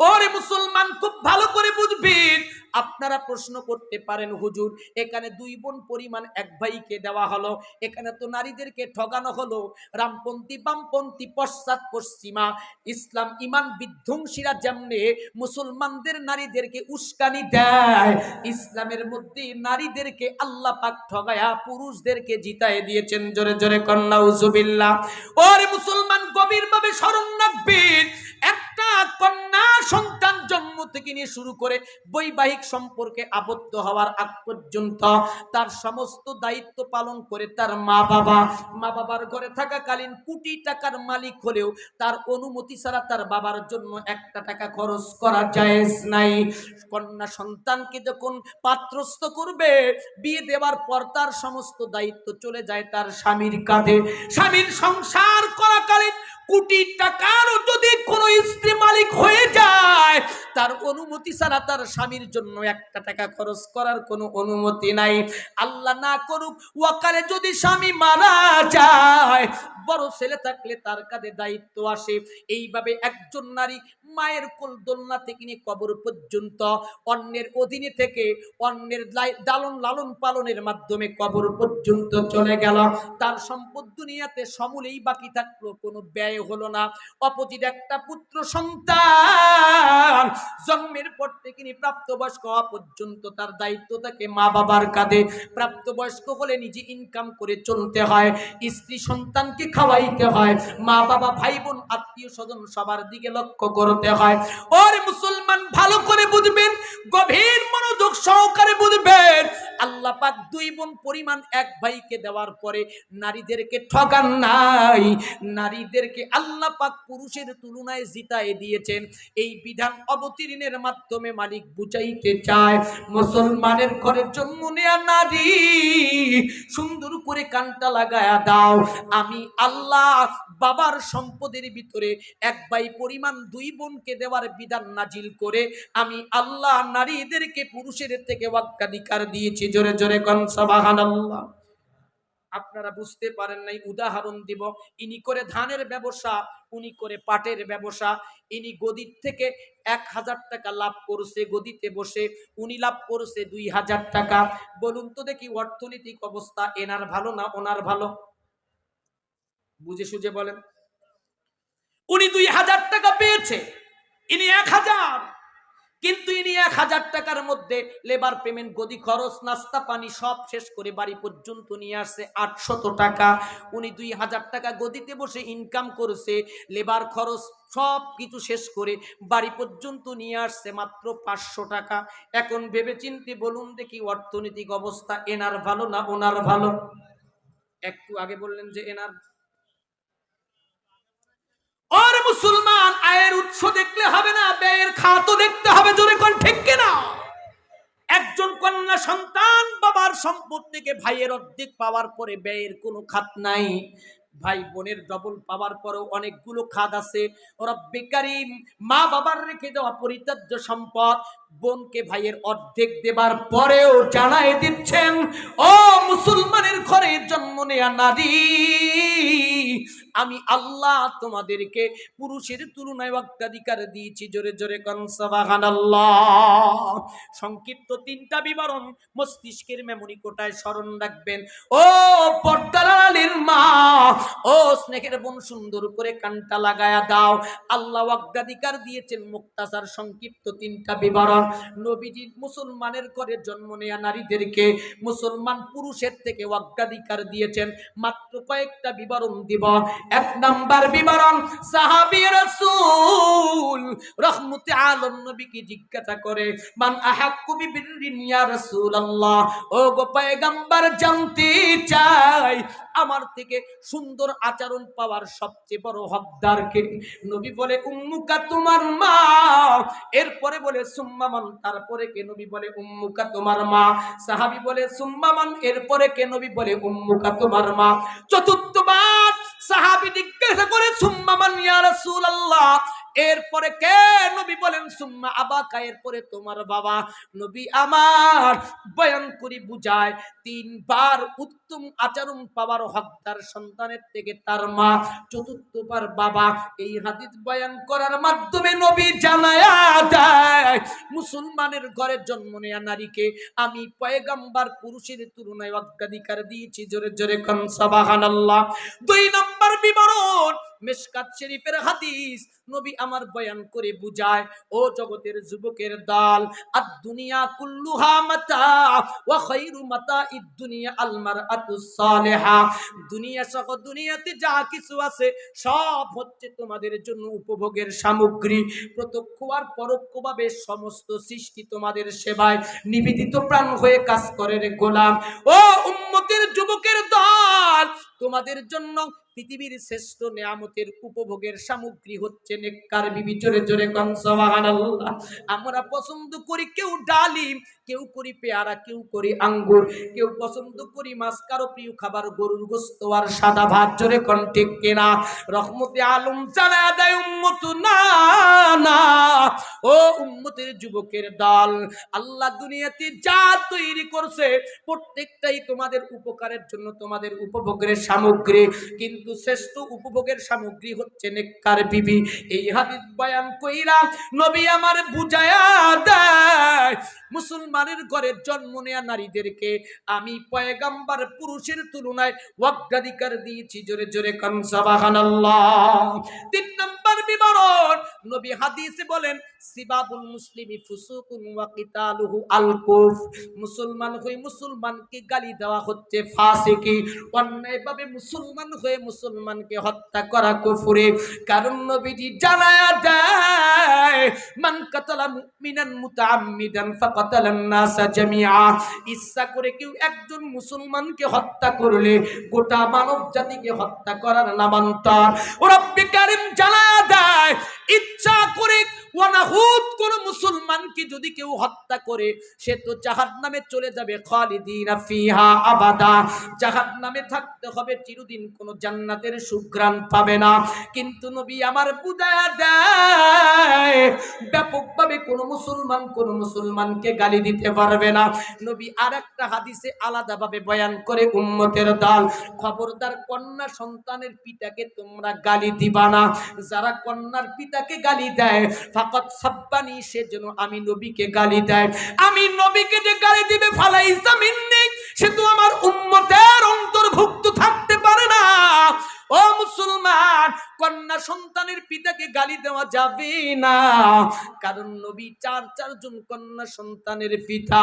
ওরে মুসলমান খুব ভালো করে বুঝবেন। আপনারা প্রশ্ন করতে পারেন, হুজুর এখানে 2 বোন পরিমাণ 1 ভাইকে দেওয়া হলো, এখানে তো নারীদেরকে ঠগানো হলো। রামপন্থী, বামপন্থী, পশ্চাৎ পশ্চিমা, ইসলাম ইমান বিধ্বংসীরা যেমনে মুসলমানদের নারীদেরকে উস্কানি দেয়, ইসলামের মধ্যে নারীদেরকে আল্লাহ পাক ঠগায়া পুরুষদেরকে জিতায় দিয়েছেন। জোরে জোরে কোন নাউজুবিল্লাহ। ওরে মুসলমান গভীরভাবে স্মরণ রাখবেন, একটা কন্যা সন্তান জন্ম থেকে নিয়ে শুরু করে বৈবাহিক পারিবারিক সম্পর্কে আবদ্ধ হওয়ার আগ পর্যন্ত তার সমস্ত দায়িত্ব পালন করে তার মা বাবার ঘরে থাকাকালীন কোটি টাকার মালিক হলেও তার অনুমতি ছাড়া তার বাবার জন্য একটা টাকা খরচ করা জায়েজ নাই। কন্যা সন্তানকে যখন পাত্রস্থ করবে, বিয়ে দেওয়ার পর তার সমস্ত দায়িত্ব চলে যায় তার স্বামীর কাঁধে। স্বামীর সংসার করাকালীন কোটি টাকারও যদি কোনো স্ত্রী মালিক হয়ে যায়, তার অনুমতি ছাড়া তার স্বামীর জন্য একটা টাকা খরচ করার কোনো অনুমতি নাই। আল্লাহ না করুক ওয়াকালে যদি স্বামী মারা যায়, বড় ছেলে থাকলে তার কাঁধে দায়িত্ব আসে। এইভাবে একজন নারী মায়ের কোল দোলনা থেকে নিয়ে কবর পর্যন্ত অন্যের অধীনে থেকে অন্যের লালন পালনের মাধ্যমে কবর পর্যন্ত চলে গেল। তার সম্পদ দুনিয়াতে সমূলেই বাকি থাকলো, কোনো ব্যয় হলো না। অপোজিট একটা পুত্র সন্তান জন্মের পর থেকে প্রাপ্তবয়স্ক হওয়া পর্যন্ত তার দায়িত্ব থাকে মা বাবার কাঁধে। প্রাপ্তবয়স্ক হলে নিজে ইনকাম করে চলতে হয়, স্ত্রী সন্তানকে খাওয়াইতে হয়, মা বাবা ভাই বোন আত্মীয় স্বজন সবার দিকে লক্ষ্য করতে হয়। ওর মুসলমান ভালো করে বুঝবেন, গভীর মনোযোগ সহকারে বুঝবেন, আল্লাহ পাক দুই বোন পরিমাণ এক ভাইকে দেওয়ার পরে নারীদেরকে ঠকান নাই। নারীদেরকে আল্লাহ পাক পুরুষের তুলনায় জিতায় দিয়েছেন। এই বিধান অবতীর্ণের মাধ্যমে মালিক বুঝাইতে চায়, মুসলমানের ঘরের জন্ম নেয়া নারী সুন্দর করে কানটা লাগায়া দাও। আমি আল্লাহ বাবার সম্পদের ভিতরে এক ভাই পরিমাণ দুই বোনকে দেওয়ার বিধান নাজিল করে আমি আল্লাহ নারীদেরকে পুরুষের থেকে অগ্রাধিকার দিয়েছি। জোরে জোরে কোন সুবহানাল্লাহ। আপনারা বুঝতে পারেন নাই, উদাহরণ দিব। ইনি করে ধানের ব্যবসা, উনি করে পাটের ব্যবসা। ইনি গদির থেকে 1000 টাকা লাভ করছে, গদিতে বসে উনি লাভ করছে 2000 টাকা। বলুন তো দেখি অর্থনৈতিক অবস্থা এনার ভালো না ওনার ভালো? বুঝে সুঝে বলেন। উনি 2000 টাকা পেয়েছে, ইনি 1000, কিন্তু ইনি 1000 টাকার মধ্যে লেবার পেমেন্ট, গদি খরচ, নাস্তা পানি সব শেষ করে বাড়ি পর্যন্ত নিয়ে আসছে 800 টাকা। উনি 2000 টাকা গদিতে বসে ইনকাম করেছে, লেবার খরচ সব কিছু শেষ করে বাড়ি পর্যন্ত নিয়ে আসছে মাত্র 500 টাকা। এখন ভেবে চিন্তে বলুন দেখি অর্থনৈতিক অবস্থা এনার ভালো না ওনার ভালো? একটু আগে বললেন যে এনার। আর মুসলমান, আয়ের উৎস দেখলে হবে না, ব্যয়ের খাতও দেখতে হবে। জোরে কোন ঠিক কিনা? একজন কন্যা সন্তান বাবার সম্পদ থেকে ভাইয়ের অর্ধেক পাওয়ার পরে ব্যয়ের কোনো খাত নাই। ভাই বোনের ডবল পাওয়ার পরেও অনেকগুলো খাত আছে। রব্বে কারীম মা বাবার রেখে দেওয়া পরিত্যাজ্য সম্পদ বোনকে ভাইয়ের অর্ধেক দেবার পরেও জানাই দিচ্ছেন, ও মুসলমানের ঘরে জন্ম নেয়া নারী, আমি আল্লাহ তোমাদেরকে পুরুষের তুলনায় অগ্রাধিকার দিয়েছি। জোরে জোরে কোন সুবহানাল্লাহ। সংক্ষিপ্ত 3টা বিবরণ মস্তিষ্কের মেমরি কোটায় স্মরণ রাখবেন। ও পর্দালালের মা, ও স্নেহের বোন, সুন্দর করে কানটা লাগায়া দাও। আল্লাহ অগ্রাধিকার দিয়েছেন মুক্তাসার সংক্ষিপ্ত 3টা বিবরণ। নবীজি মুসলমানের ঘরে জন্ম নেয়া নারীদেরকে মুসলমান পুরুষের থেকে অগ্রাধিকার দিয়েছেন। মাত্র কয়েকটা বিবরণ দিব। 1 নাম্বার বিবরণ, সাহাবী রাসূল রহমতে আলম নবীকে জিজ্ঞাসা করে, মান আহাক্কু বিবিররিন ইয়া রাসূলুল্লাহ, ও গো পয়গম্বর, জানতে চাই আমার থেকে সুন্দর আচরণ পাওয়ার সবচেয়ে বড় হকদার কে? নবী বলে, উম্মুকা, তোমার মা। এরপরে বলে, সুম্মা মান, তারপরে কে? নবী বলে, উম্মুকা, তোমার মা। সাহাবী বলে, সুম্মা মান, এরপরে কে? নবী বলে, উম্মুকা, তোমার মা। চতুর্থবার সাহাবী জিজ্ঞাসা করে, সুম্মা মান ইয়া রাসূলুল্লাহ, এরপরে কে? নবী বলেন, সুম্মা আবাকা, এরপরে তোমার বাবা। নবী আমার বয়ান করি বুঝায়, 3বার উত্তম আচরণ পাওয়ার হকদার সন্তানের থেকে তার মা, চতুর্থবার বাবা। এই হাদিস বয়ান করার মাধ্যমে নবী জানায়া দেয়, মুসলমানের ঘরে জন্ম নেয়া নারীকে আমি পয়গম্বর পুরুষের তুলনায় অগ্রাধিকার দিয়েছি। জোরে জোরে কোন সুবহানাল্লাহ। 2 নম্বর বিবরণ, মিশকাত শরীফের হাদিস নবী আমার বয়ান করে বুঝায়, ও জগতের যুবকের দল, আদ-দুনিয়া কুল্লুহা মাতা ওয়া খায়রু মাতাইদ দুনিয়া আল মারআতুস সালিহা। দুনিয়া সহ দুনিয়াতে যা কিছু আছে সব হচ্ছে তোমাদের জন্য উপভোগের সামগ্রী। প্রত্যক্ষ আর পরোক্ষভাবে সমস্ত সৃষ্টি তোমাদের সেবায় নিবেদিত প্রাণ হয়ে কাজ করে রে গোলাম। ও উম্মতের যুবকের দল, তোমাদের জন্য পৃথিবীর শ্রেষ্ঠ নিয়ামতের উপভোগের সামগ্রী হচ্ছে নেককার বিবি। জোরে জোরে কোন সুবহানাল্লাহ। আমরা পছন্দ করি কেউ ডালিম, কেউ করি পেয়ারা, কেউ করি আঙ্গুর, কেউ পছন্দ করি মাছ, কারো প্রিয় খাবার গরুর গোশত আর সাদা ভাত। জোরে কোন ঠিক কিনা? রহমতে আলম জানায়া দেয় উম্মত, না না, ও উম্মতের যুবকের দল, আল্লাহ দুনিয়াতে যা তৈরি করছে প্রত্যেকটাই তোমাদের উপকারের জন্য, তোমাদের উপভোগের সামগ্রী। কিন্তু শ্রেষ্ঠ উপভোগের সামগ্রী হচ্ছে নেককার বিবি। এই হাদিস বয়ান কইরা নবী আমার বুঝায়া দেয়, মুসলমানের ঘরে জন্ম নেয়া নারীদেরকে আমি পয়গাম্বার পুরুষের তুলনায় অগ্রাধিকার দিয়েছি। জোরে জোরে কোন সুবহানাল্লাহ। 3 নম্বর বিবরণ, নবী হাদিসে বলেন, সিবাবুল মুসলিমি ফুসুকুন ওয়া কিতালুহু আল কুফর। মুসলমান হয়ে মুসলমানকে গালি দেওয়া হচ্ছে ফাসিকি, অন্যায়ভাবে মুসলমান হয়ে মুসলমানকে হত্যা করা কুফরি। কারণ নবীজি জানায়া দেয়, মান কাতালা মুমিনান মুতাআম্মিদান ফাকাতালান নাসা জামিআ। ইচ্ছা করে কেউ একজন মুসলমানকে হত্যা করলে গোটা মানব জাতিকে হত্যা করার নামান্তর। রব্বে কারীম জানায়া দেয়, ইচ্ছা করে ওয়ানাহুদ কোন মুসলমানকে যদি কেউ হত্যা করে সে তো জাহান্নামে চলে যাবে, খালিদিনা ফিহা আবাদা, জাহান্নামে থাকতে হবে চিরদিন, কোন জান্নাতের সুঘ্রাণ পাবে না। কিন্তু নবী আমার বুঝায়া দেয়, ব্যাপকভাবে কোন মুসলমানকে গালি দিতে পারবে না। নবী আরেকটা হাদিসে আলাদাভাবে বয়ান করে, উম্মতের দল, খবরদার কন্যা সন্তানের পিতাকে তোমরা গালি দিবা না। যারা কন্যার পিতাকে গালি দেয় ফাকাত সাব্বানি, সে যেন আমি নবীকে গালি দেয়। আমি নবীকে যে গালি দিবে ফালাইসা মিন্নি, সে তো আমার উম্মতের অন্তর্ভুক্ত থাকতে পারে না। ও মুসলমান, কন্যা সন্তানের পিতাকে গালি দেওয়া যাবে না, কারণ নবী চারজন কন্যা সন্তানের পিতা।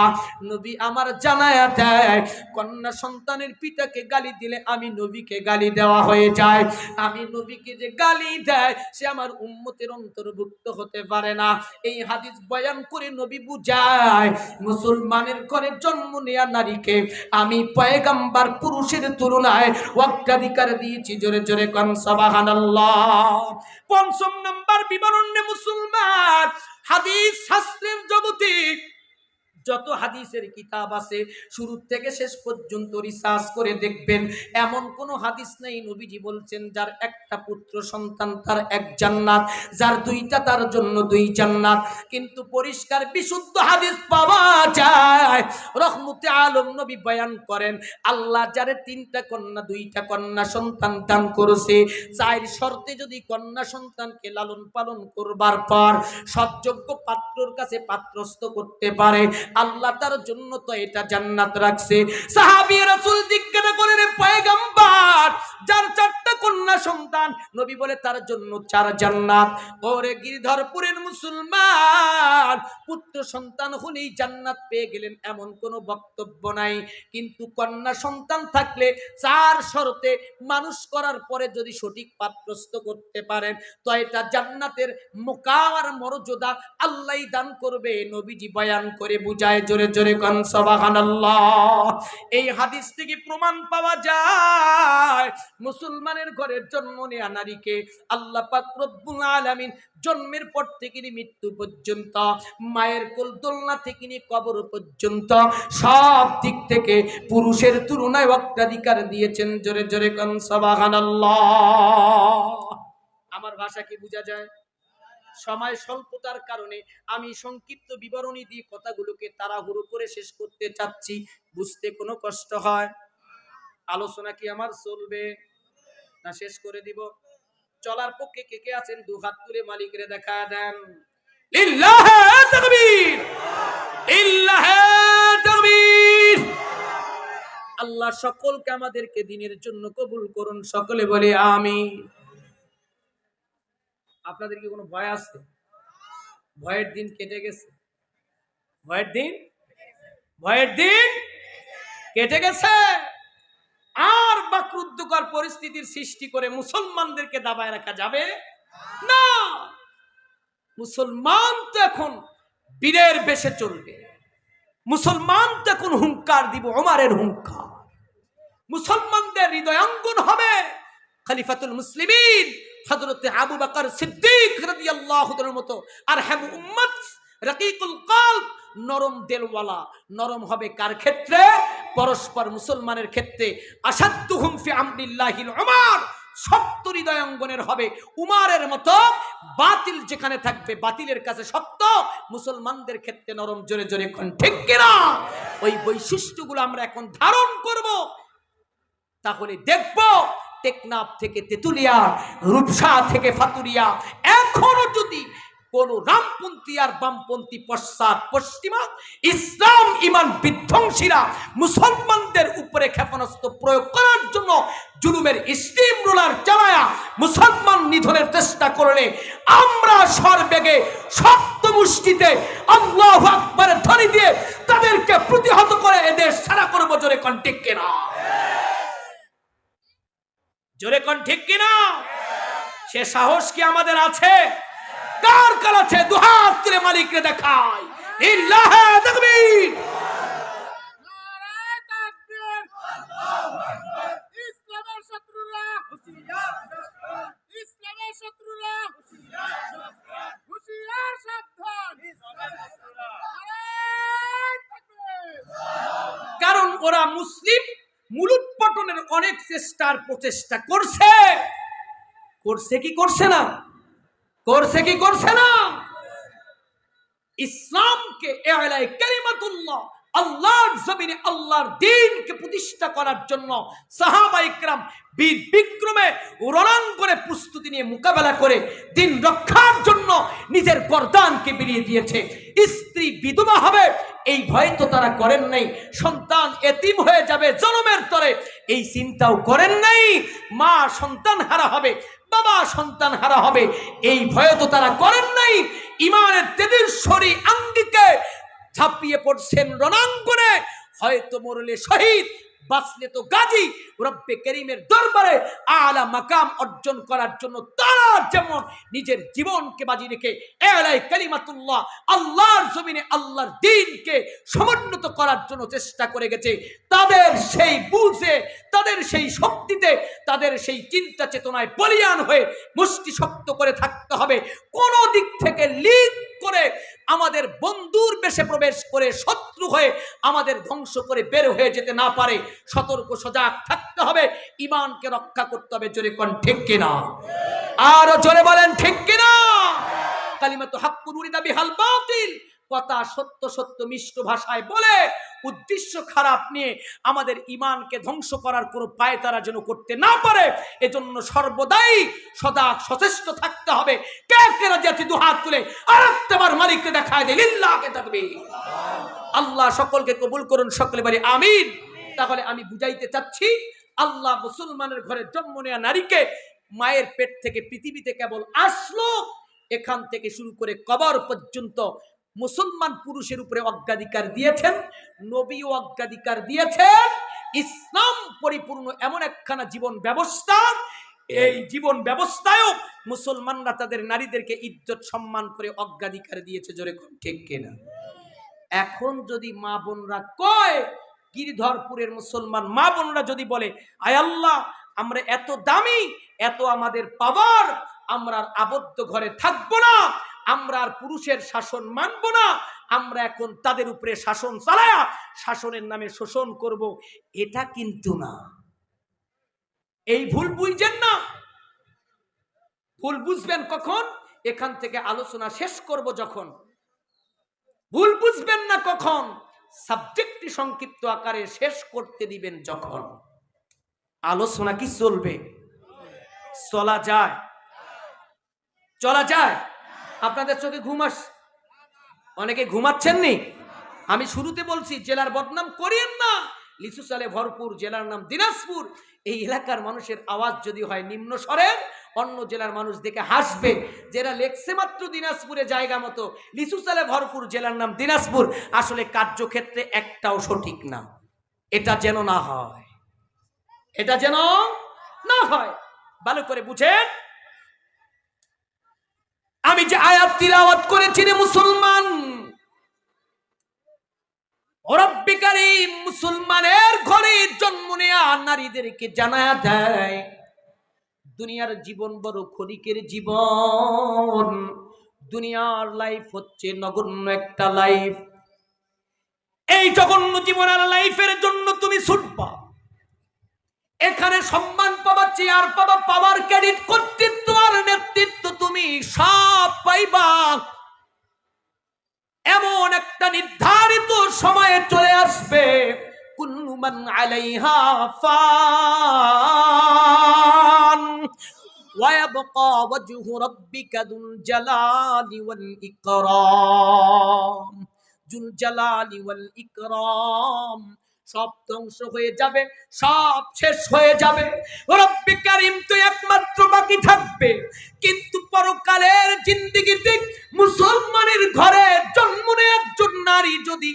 নবী আমার জানায়া দেয়, কন্যা সন্তানের পিতাকে গালি দিলে আমি নবীকে গালি দেওয়া হয়ে যায়। আমি নবীকে যে গালি দেয় সে আমার উম্মতের অন্তর্ভুক্ত হতে পারে না। এই হাদিস বয়ান করে নবী বুঝায়, মুসলমানের ঘরে জন্ম নেয়া নারীকে আমি পয়গম্বর পুরুষের তুলনায় অগ্রাধিকার দিয়েছি। জোরে জোরে কোন সুবহানাল্লাহ। 5 নম্বর বিবরণে মুসলমান, হাদিস শাস্ত্রের জগতে যত হাদিসের কিতাব আছে শুরু থেকে শেষ পর্যন্ত রিসার্চ করে দেখবেন, এমন কোন হাদিস নেই নবীজি বলছেন যার একটা পুত্র সন্তান তার 1 জান্নাত, যার 2টা তার জন্য 2 জান্নাত। কিন্তু পরিষ্কার বিশুদ্ধ হাদিস পাওয়া যায়, রহমতে আলম নবী বয়ান করেন, আল্লাহ যারে 3টা কন্যা 2টা কন্যা সন্তান দান করেছে, 4 শর্তে যদি কন্যা সন্তানকে লালন পালন করবার পর সৎযোগ্য পাত্রর কাছে পাত্রস্থ করতে পারে, আল্লাহ তার জন্য তো এটা জান্নাত রাখছে। সাহাবী রাসূল জিজ্ঞাসা করেন, পয়গম্বর যার 4টা কন্যা সন্তান, নবী বলে তার জন্য 4 জান্নাত। ওরে গিরিধরপুরের মুসলমান, পুত্র সন্তান হলেই জান্নাত পেয়ে গেলেন এমন কোনো বক্তব্য নাই। কিন্তু কন্যা সন্তান থাকলে 4 শর্তে মানুষ করার পরে যদি সঠিক পাত্রস্থ করতে পারেন তো এটা জান্নাতের মুকাম আর মর্যাদা আল্লাহই দান করবে। নবীজি বয়ান করে বুঝায়। জোরে জোরে কোন সুবহানাল্লাহ। এই হাদিস থেকে প্রমাণ পাওয়া যায়, মুসলমানের ঘরের জন্ম নেয়া নারীকে আল্লাহ পাক রব্বুল আলামিন জন্মের পর থেকে মৃত্যু পর্যন্ত, মায়ের কোল দোলনা থেকে নিয়ে কবর পর্যন্ত সব দিক থেকে পুরুষের তুলনায় অগ্রাধিকার দিয়েছেন। জোরে জোরে কোন সুবহানাল্লাহ। আমার ভাষা কি বোঝা যায়? সময় স্বল্পতার কারণে আমি সংক্ষিপ্ত বিবরণী দিয়ে কথাগুলোকে তাড়াহুড়ো করে শেষ করতে চাচ্ছি। বুঝতে কোনো কষ্ট হয়? আলোচনা কি আমার চলবে না শেষ করে দিব? চলার পক্ষে কে কে আছেন 2 হাত তুলে মালিকের দেখা দেন। লিল্লাহি তাকবীর, লিল্লাহি তাকবীর। আল্লাহ সকলকে আমাদেরকে দ্বীনের জন্য কবুল করুন, সকলে বলে আমিন। আপনাদের কি কোনো ভয় আছে? ভয়ের দিন কেটে গেছে? ভয়ের দিন কেটে গেছে। আর বাকরুদ্ধকর পরিস্থিতির সৃষ্টি করে মুসলমানদেরকে দাবায় রাখা যাবে না। মুসলমান তো এখন বীরের বেশে চলবে। মুসলমান তো এখন হুঙ্কার দিব, ওমরের হুঙ্কার। মুসলমানদের হৃদয়াঙ্গন হবে খলিফাতুল মুসলিমিন হযরত আবু বকর সিদ্দিক রাদিয়াল্লাহু তাআলার মতো। আর হাম উম্মত রাকিকুল কলব, নরম দিলওয়ালা। নরম হবে কার ক্ষেত্রে? পরস্পর মুসলমানের ক্ষেত্রে। আসাদ্দুহুম ফি আমরিল্লাহিল উমর, শক্ত হৃদয়াঙ্গনের হবে উমারের মতো। বাতিল যেখানে থাকবে, বাতিলের কাছে শক্ত, মুসলমানদের ক্ষেত্রে নরম। জোরে জোরে কোন ঠিক কিনা? ওই বৈশিষ্ট্যগুলো আমরা এখন ধারণ করব। তাহলে দেখব টেকনাফ থেকে তেতুলিয়া, রূপসা থেকে ফাতুরিয়া, এখনো যদি কোন রামপন্থী আর বামপন্থী পশ্চিমা ইসলাম ইমান বিধ্বংসীরা মুসলমানদের উপরে ক্ষেপণাস্ত্র প্রয়োগ করার জন্য জুলুমের স্টিম রোলার চালায়া মুসলমান নিধনের চেষ্টা করলে আমরা সর্বেগে শক্ত মুষ্টিতে আল্লাহু আকবারের ধ্বনি দিয়ে তাদেরকে প্রতিহত করে এদেশ ছাড়া করব। জোরে কোন ঠিক কিনা? জোরে কোন ঠিক কিনা? সে সাহস কি আমাদের আছে? কার কার আছে? দুহাত তুলে মালিককে দেখায়। লিল্লাহি তাকবীর। নারায়ে তাকবীর। আল্লাহু আকবার। ইসলামের শত্রুরা হুঁশিয়ার, ইসলামের শত্রুরা হুঁশিয়ার, সাবধান। ইসলামের শত্রুরা নারায়ে তাকবীর। কারণ ওরা মুসলিম মূলোৎপাটনের অনেক প্রচেষ্টা করছে। কি করছে না? ইসলামকে ইলাহি কালিমাতুল্লাহ, আল্লাহর জমিনে আল্লাহর দ্বীনকে প্রতিষ্ঠা করার জন্য সাহাবায়ে কেরাম বীর বিক্রমে রণাঙ্গনে প্রস্তুতি নিয়ে মোকাবেলা করে দ্বীন রক্ষার জন্য নিজের গর্দানকে বিলিয়ে দিয়েছে। স্ত্রী বিধবা হবে এই ভয় তো তারা করেন নাই। সন্তান এতিম হয়ে যাবে জনমের তরে এই চিন্তাও করেন নাই। মা সন্তান হারা হবে, বাবা সন্তান হারা হবে এই ভয় তো তারা করেন নাই। ইমানের তেজস্বরী আঙ্গিকে ঝাঁপিয়ে পড়ছেন রণাঙ্গনে। হয়তো মরলে শহীদ, বাঁচলে তো গাজী। রব্বে করিমের দরবারে আলা মাকাম অর্জন করার জন্য তারা যেমন নিজের জীবনকে বাজি রেখে ইলাহি কালিমাতুল্লাহ, আল্লাহর জমিনে আল্লাহর দ্বীনকে সমুন্নত করার জন্য চেষ্টা করে গেছে, তাদের সেই বুঝে, তাদের সেই শক্তিতে, তাদের সেই চিন্তা চেতনায় বলিয়ান হয়ে মুষ্টি শক্ত করে থাকতে হবে। কোন দিক থেকে লিক করে আমাদের বন্ধুর বেশে প্রবেশ করে শত্রু হয়ে আমাদের ধ্বংস করে বের হয়ে যেতে না পারে। সতর্ক সজাগ থাকতে হবে, ঈমানকে রক্ষা করতে হবে। জোরে কোন ঠিক কিনা? আর জোরে বলেন ঠিক কিনা? কালিমাতু হাক্কুন উরিদা বিহাল বাতিল, কথা সত্য সত্য মিষ্ট ভাষায় বলে উদ্দেশ্য খারাপ নিয়ে আমাদের ঈমানকে ধ্বংস করার কোনো পায়তারা যেন করতে না পারে, এজন্য সর্বদাই সদা সচেষ্ট থাকতে হবে। কে কে রাজি আছে দুহাত তুলে আরেকবার মালিককে দেখায় দে। লিল্লাহি তাকবীর। আল্লাহ সকলকে কবুল করুন, সকলে বলি আমিন। তাহলে আমি বুঝাইতে চাচ্ছি, আল্লাহ মুসলমানের ঘরে জন্ম নেওয়া নারীকে মায়ের পেট থেকে পৃথিবীতে কেবল আসলো, এখান থেকে শুরু করে কবর পর্যন্ত মুসলমান পুরুষের উপরে অগ্রাধিকার দিয়েছেন, নবীও অগ্রাধিকার দিয়েছেন। ইসলাম পরিপূর্ণ এমন একখানা জীবন ব্যবস্থা, এই জীবন ব্যবস্থায়ও মুসলমানরা তাদের নারীদেরকে ইজ্জত সম্মান করে অগ্রাধিকার দিয়েছে। জোরে কোন ঠিক কিনা? এখন যদি মা বোনরা কয়, গিরিধরপুরের মুসলমান মা বোনরা যদি বলে, আয় আল্লাহ আমরা এত দামি, এত আমাদের পাওয়ার, আমরা আর আবদ্ধ ঘরে থাকবো না, আমরা আর পুরুষের শাসন মানব না, আমরা এখন তাদের উপরে শাসন চালায়া শাসনের নামে শোষণ করব, এটা কিন্তু না। এই ভুল বুঝছেন না। ভুল বুঝবেন কখন? এখান থেকে আলোচনা শেষ করব যখন। ভুল বুঝবেন না কখন? সাবজেক্টটি সংক্ষিপ্ত আকারে শেষ করতে দিবেন যখন। আলোচনা কি চলবে? চলা যায়? চলা যায়? আপনাদের চোখে ঘুম আসছে? অনেকে ঘুমাচ্ছেন নি? আমি শুরুতে বলছি জেলার বদনাম করিয়েন না। লিচু চালে ভরপুর জেলার নাম দিনাজপুর। এই এলাকার মানুষের আওয়াজ যদি হয় নিম্ন স্বরের, অন্য জেলার মানুষ দেখে হাসবে, যারা লেখছে মাত্র দিনাজপুরে জায়গা মতো, লিচু চালে ভরপুর জেলার নাম দিনাজপুর, আসলে কার্যক্ষেত্রে একটাও সঠিক না। এটা যেন না হয়, এটা যেন না হয়। ভালো করে বুঝেন, আমি যে আয়াত তিলাওয়াত করেছি রে মুসলমান, রব্বি কারীম মুসলমানের ঘরে জন্ম নেয়া নারীদেরকে জানায়া দেয়, দুনিয়ার জীবন বড় ক্ষণিকের জীবন, দুনিয়ার লাইফ হচ্ছে নগণ্য একটা লাইফ। এই জঘন্য জীবন আর লাইফের জন্য তুমি ছুটবা, এখানে সম্মান পাবা, চেয়ার পাবা, পাওয়ার ক্রেডিট, কর্তৃত্ব আর নেতৃত্ব তুমি সব পাইবা। এমন একটা নির্ধারিত সময়ে চলে আসবে, কুল্লু মান আলাইহা ফান ওয়া ইয়াবকা ওয়াজহু রাব্বিকা যুল জালালি ওয়াল ইকরাম। যুল জালালি ওয়াল ইকরাম সব ধ্বংস হয়ে যাবে, সব শেষ হয়ে যাবে, রব্বি কারীম তো একমাত্র বাকি থাকবে। কিন্তু পরকালের জিন্দেগিতে মুসলমানের ঘরে জন্ম নেয়া একজন নারী যদি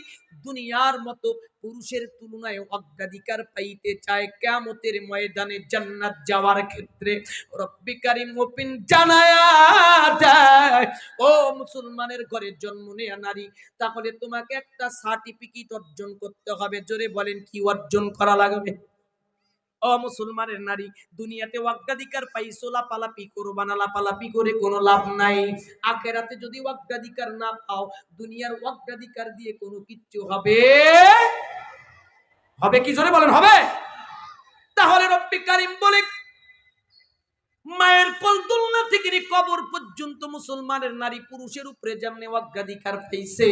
দুনিয়ার মতো পুরুষের তুলনায় অগ্রাধিকার পাইতে চায় কিয়ামতের ময়দানে জান্নাত যাওয়ার ক্ষেত্রে, রব্বি কারীম ওপেন জানায়া দেয়, ও মুসলমানের ঘরে জন্ম নেয়া নারী, তাহলে তোমাকে একটা সার্টিফিকেট অর্জন করতে হবে। জোরে বলেন, কি অর্জন করা লাগবে? ও মুসলমানের নারী, দুনিয়াতে অগ্রাধিকার পাইছো, লাপালাপি করবা না, লাপালাপি করে কোনো লাভ নাই। আখেরাতে যদি অগ্রাধিকার না পাও, দুনিয়ার অগ্রাধিকার দিয়ে কোনো কিচ্ছু হবে হবে কি? জোরে বলেন, হবে? তাহলে রব্বি কারীম বলে, মায়ের কোলদোলনা থেকে কবর পর্যন্ত মুসলমানের নারী পুরুষের উপরে যেমন অগ্রাধিকার পাইছে,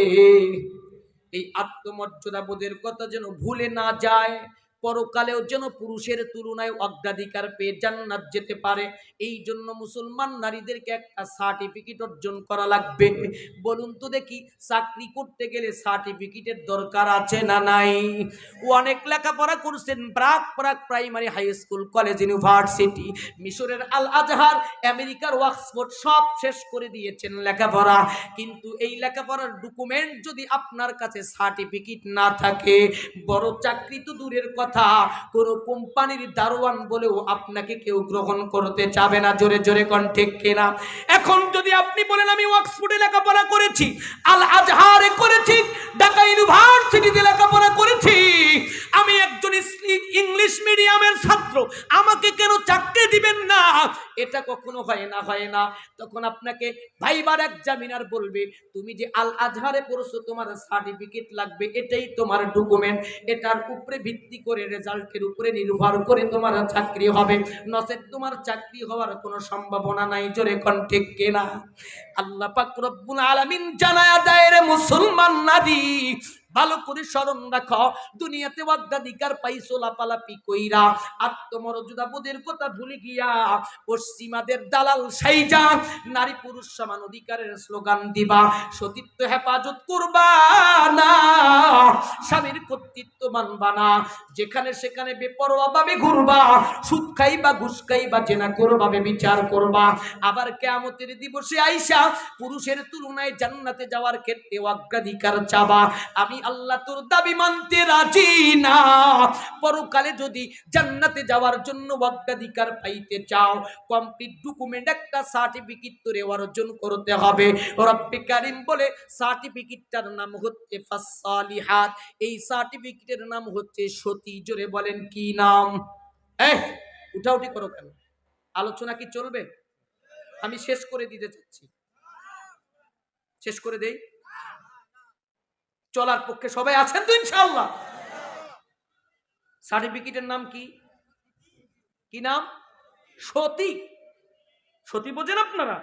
এই আত্মমর্যাদা বোধের কথা যেন ভুলে না যায়, পরকালেও যেন পুরুষের তুলনায় অগ্রাধিকার পেয়ে জান্নাত যেতে পারে। এই জন্য মুসলমান নারীদেরকে একটা সার্টিফিকেট অর্জন করা লাগবে। বলুন তো দেখি, চাকরি করতে গেলে সার্টিফিকেটের দরকার আছে না নাই? অনেক লেখাপড়া করছেন, প্রাক primary, high school, college, university, মিশরের আল আজহার, আমেরিকার অক্সফোর্ড, সব শেষ করে দিয়েছেন লেখাপড়া, কিন্তু এই লেখাপড়ার ডকুমেন্ট যদি আপনার কাছে সার্টিফিকেট না থাকে, বড় চাকরি তো দূরের কথা, কোন কোম্পানির দারোয়ান বলেও আপনাকে কেউ গ্রহণ করতে চাবে না। জোরে জোরে কোন ঠিক কিনা? এখন যদি আপনি বলেন আমি অক্সফোর্ডে লেখাপড়া করেছি, আল আজহারে করেছি, ঢাকা ইউনিভার্সিটিতে লেখাপড়া করেছি, আমি একজন ইংলিশ মিডিয়ামের ছাত্র, আমাকে কেন চাকরি দিবেন না? এটা কখনো হয় না, হয় না। তখন আপনাকে ভাইবার এক্সামিনার বলবে, তুমি যে আল আজহারে পড়ছো, তোমার সার্টিফিকেট লাগবে, এটাই তোমার ডকুমেন্ট, এটার উপরে ভিত্তি করে, রেজাল্টের উপরে নির্ভর করে তোমার চাকরি হবে, নচেত তোমার চাকরি হওয়ার কোনো সম্ভাবনা নাই। জোরে কোন ঠিক কিনা? আল্লাহ পাক রব্বুল আলামিন জানায়া দেয়, রে মুসলমান নারী, ভালো করে স্মরণ রাখো, দুনিয়াতে অগ্রাধিকার পাইছো লাপালাপি কইরা, আত্মমর্যাদা বোধের কথা ভুলে গিয়া পশ্চিমাদের দালাল সাইজা নারী পুরুষ সমান অধিকারের স্লোগান দিবা, সতীত্ব হেফাজত করবা না, স্বামীর কর্তৃত্ব মানবা না, যেখানে সেখানে বেপরোয়া ভাবে ঘুরবা, সুদ খাইবা, ঘুষ খাইবা, জেনা করবা, বিচার করবা, আবার কিয়ামতের দিবসে আইসা পুরুষের তুলনায় জান্নাতে যাওয়ার ক্ষেত্রে অগ্রাধিকার চাবা। আমি আল্লাহ তোর দাবি মানতে রাজি না। পরকালে যদি জান্নাতে যাওয়ার জন্য অগ্রাধিকার পাইতে চাও, কমপ্লিট ডকুমেন্ট একটা সার্টিফিকেট তোরে অর্জন করতে হবে। রব্বি কারীম বলে, সার্টিফিকেটটার নাম হচ্ছে ফাসসালিহাত, এই সার্টিফিকেটের নাম হচ্ছে সতী। জোরে বলেন, কি নাম? উঠাউঠি করো কেন? আলোচনা কি চলবে? আমি শেষ করে দিতে চাচ্ছি, শেষ করে দেই। চলার পক্ষে সবাই আছেন তো ইনশাআল্লাহ? সার্টিফিকেটের নাম কি? কি নাম? সতী। সতী বোঝেন আপনারা?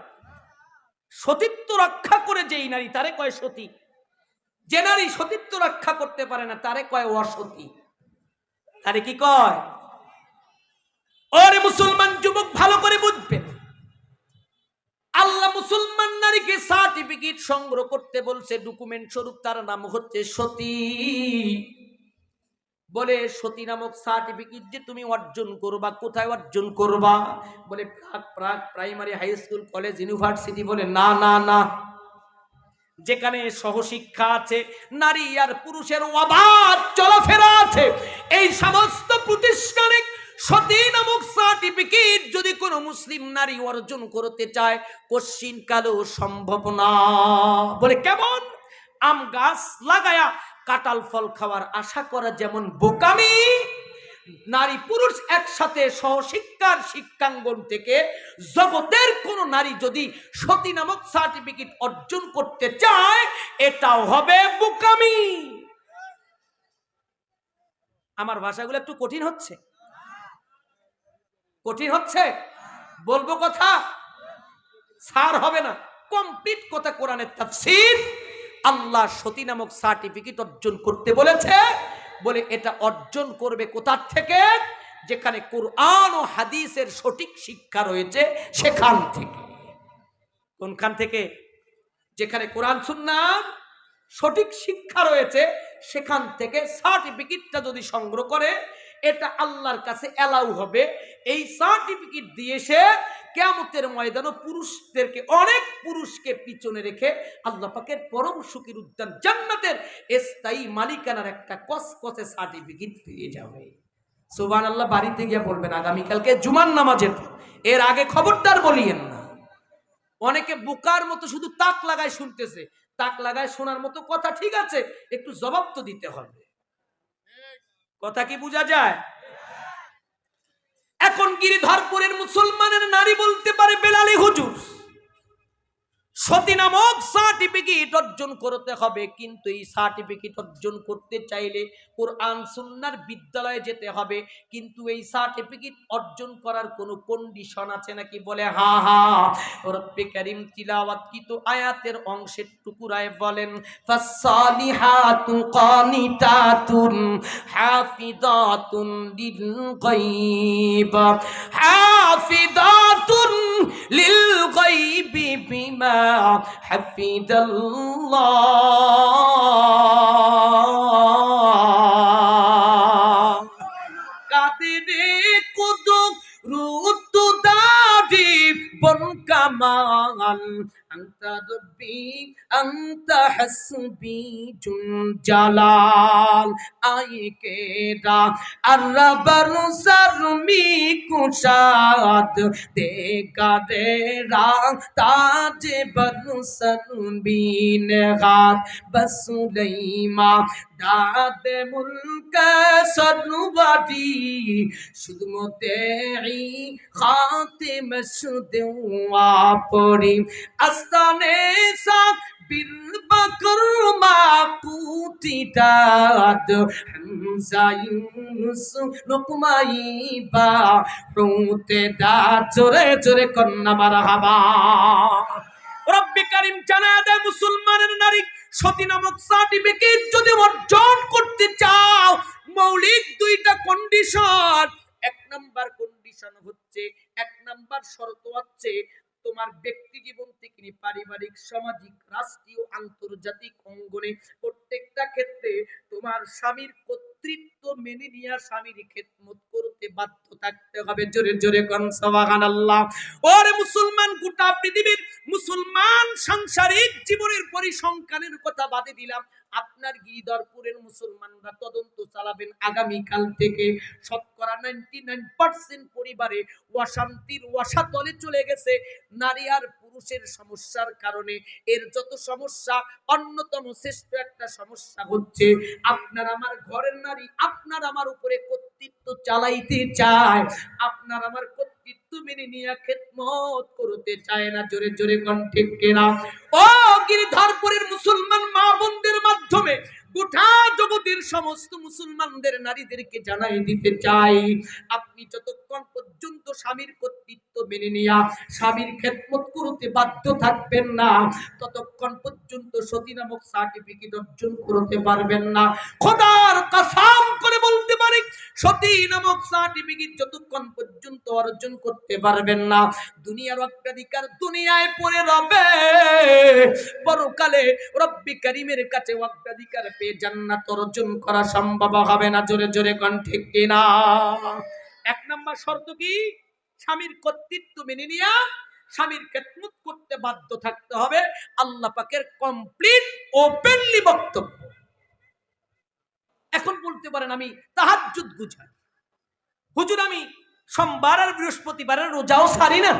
সতীত্ব রক্ষা করে যেই নারী, তারে কয় সতী। যে নারী সতীত্ব রক্ষা করতে পারে না, তারে কয় অসতী। তারে কি কয়? ওরে মুসলমান যুবক, ভালো করে বুঝবেন, আল্লাহ মুসলমান নারীকে সার্টিফিকেট সংগ্রহ করতে বলছে, ডকুমেন্ট স্বরূপ, তার নাম হচ্ছে সতী। বলে সতী নামক সার্টিফিকেট যে তুমি অর্জন করবা, কোথায় অর্জন করবা? বলে প্রাক primary, high school, college, university. বলে না না না, যেখানে সহশিক্ষা আছে, নারী আর পুরুষের অবাধ চলাফেরা আছে, এই সমস্ত প্রতিষ্ঠানে সতী নামক সার্টিফিকেট যদি কোনো মুসলিম নারী অর্জন করতে চায়, কশ্চিন কালেও সম্ভব না। বলে কেমন? আম গাছ লাগায়া কাঁঠাল ফল খাওয়ার আশা করা যেমন বোকামি, নারী পুরুষ একসাথে সহশিক্ষার শিক্ষাঙ্গন থেকে জগতের কোন নারী যদি সতী নামক সার্টিফিকেট অর্জন করতে চায়, এটাও হবে বোকামি। আমার ভাষাগুলো একটু কঠিন হচ্ছে? কঠিন হচ্ছে? বলবো কথা, সার হবে না, কমপ্লিট কথা কোরআনের তাফসীর। আল্লাহ সতী নামক সার্টিফিকেট অর্জন করতে বলেছে। বলে এটা অর্জন করবে কোথার থেকে? যেখানে কোরআন ও হাদিসের সঠিক শিক্ষা রয়েছে সেখান থেকে। কোনখান থেকে? যেখানে কোরআন সুন্নাহর সঠিক শিক্ষা রয়েছে সেখান থেকে সার্টিফিকেটটা যদি সংগ্রহ করে, এটা আল্লাহর কাছে এলাউ হবে। এই সার্টিফিকেট দিয়ে সে কিয়ামতের ময়দানে পুরুষদেরকে, অনেক পুরুষকে পিছনে রেখে আল্লাহ পাকের পরম সুখের উদ্যান জান্নাতের স্থায়ী মালিকানার একটা কসকসে সার্টিফিকেট পেয়ে যাবে। সুবহানাল্লাহ। বাড়িতে গিয়ে বলবেন আগামীকালকে জুমার নামাজের পর, এর আগে খবরদার বলিয়েন না। অনেকে বোকার মতো শুধু তাক লাগায় শুনতেছে। তাক লাগায় শোনার মতো কথা ঠিক আছে, একটু জবাব তো দিতে হবে। কথা কি বোঝা যায়? এখন গিরিধরপুরের মুসলমানের নারী বলতে পারে, বেলালি হুজুর, সতী নামক সার্টিফিকেট অর্জন করতে হবে, কিন্তু এই সার্টিফিকেট অর্জন করতে চাইলে কোরআন সুন্নাহর বিদ্যালয়ে যেতে হবে, কিন্তু এই সার্টিফিকেট অর্জন করার কোনো কন্ডিশন আছে নাকি? বলে হ্যাঁ হ্যাঁ। রব্বে কারীম তিলাওয়াতকৃত আয়াতের অংশের টুকুরায় বলেন, ফাসসালিহাতু কানিতাতুন হাফিযাতুন লিল গায়ব, হাফিযাতুন লিল গায়বি বিমা হাফিজাল্লাহ। কাদিরে কুতুব রুতু দাদি বন কামাল, আনতা রব্বি আনতা হাসবি জুল জালাল। আয়ে কেরা আরবার সারমি কুশাদ দেখা দে রাং তাজে বরসন বিন গাত বসুলাইমা দাদে মুলক সরবাদি শুধু মতেই খাতিম শুদওয়া পড়ি আস্তানে সাত বীর বকর মাকুতিদাদ হামজা ইউনুস লুকমাই বা রুতে দা জোরে জোরে কন্না মারহাবা। রব্বে কারীম জানায় দেয়, মুসলমানের নারী সতী নামক সার্টিফিকেট যদি অর্জন করতে চাও, মৌলিক দুইটা কন্ডিশন। এক নাম্বার কন্ডিশন হচ্ছে, এক নাম্বার শর্ত হচ্ছে, তোমার ব্যক্তি জীবন থেকে পারিবারিক, সামাজিক, রাষ্ট্রীয়, আন্তর্জাতিক অঙ্গনে প্রত্যেকটা ক্ষেত্রে তোমার স্বামীর কর্তৃত্ব মেনে নিয়ে স্বামীর খেদমত করতে বাধ্য থাকতে হবে। জোরে জোরে কোন সুবহানাল্লাহ। ওরে মুসলমান, গোটা পৃথিবীর মুসলমান সাংসারিক জীবনের পরিসংখ্যানের কথা বাদে দিলাম, আপনার গিরিধরপুরের মুসলমানরা তদন্ত চালাবেন আগামীকাল থেকে। শতকরা 99% পরিবারে অশান্তির অসাতলে চলে গেছে নারী আর পুরুষের সমস্যার কারণে। এর যত সমস্যা, অন্যতম শ্রেষ্ঠ একটা সমস্যা হচ্ছে আপনার আমার ঘরের নারী আপনার আমার উপরে কর্তৃত্ব চালাইতে চায়, আপনার আমার কর্তৃত্ব মেনে নিয়ে খেদমত করতে চায় না। জোরে জোরে কোন ঠিক কিনা? ও গিরিধরপুরের মুসলমান মা বোনদের মাধ্যমে গোটা জগতের সমস্ত মুসলমানদের নারীদেরকে জানাই দিতে চাই, আপনি যতক্ষণ পর্যন্ত স্বামীর কর্তৃত্ব মেনে নিয়া স্বামীর খেদমত করতে বাধ্য থাকবেন না, ততক্ষণ পর্যন্ত সতী নামক সার্টিফিকেট অর্জন করতে পারবেন না। খোদার কসম করে বলতে পারি, সতী নামক সার্টিফিকেট যতক্ষণ পর্যন্ত অর্জন করতে পারবেন না, দুনিয়ার অগ্রাধিকার দুনিয়ায় পড়ে রবে, পরকালে রব্বি কারীমের কাছে অগ্রাধিকার পেয়ে জান্নাত অর্জন করা সম্ভব হবে না। জোরে জোরে কোন ঠিক কিনা? এক নাম্বার শর্ত কি? স্বামীর কর্তৃত্ব মেনে নিয়া স্বামীর খেদমত করতে বাধ্য থাকতে হবে। আল্লাহ পাকের কমপ্লিট ওপেনলি বক্তব্য। এখন বলতে পারেন আমি তাহাজ্জুদ গুজার, হুজুর আমি সোমবার আর বৃহস্পতিবারের রোজাও ছাড়ি না,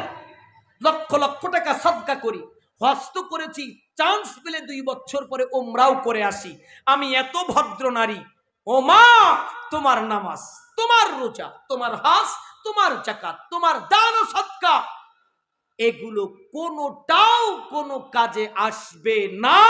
লক্ষ লক্ষ টাকা সাদকা করি, হজ তো করেছি, চান্স পেলে 2 বছর পরে ওমরাও করে আসি, আমি এত ভদ্র নারী। ও মা, তোমার নামাজ, তোমার রোজা, তোমার হজ, তোমার যাকাত, তোমার দান ও সদকা, এগুলো কোনোটাও কোনো কাজে আসবে না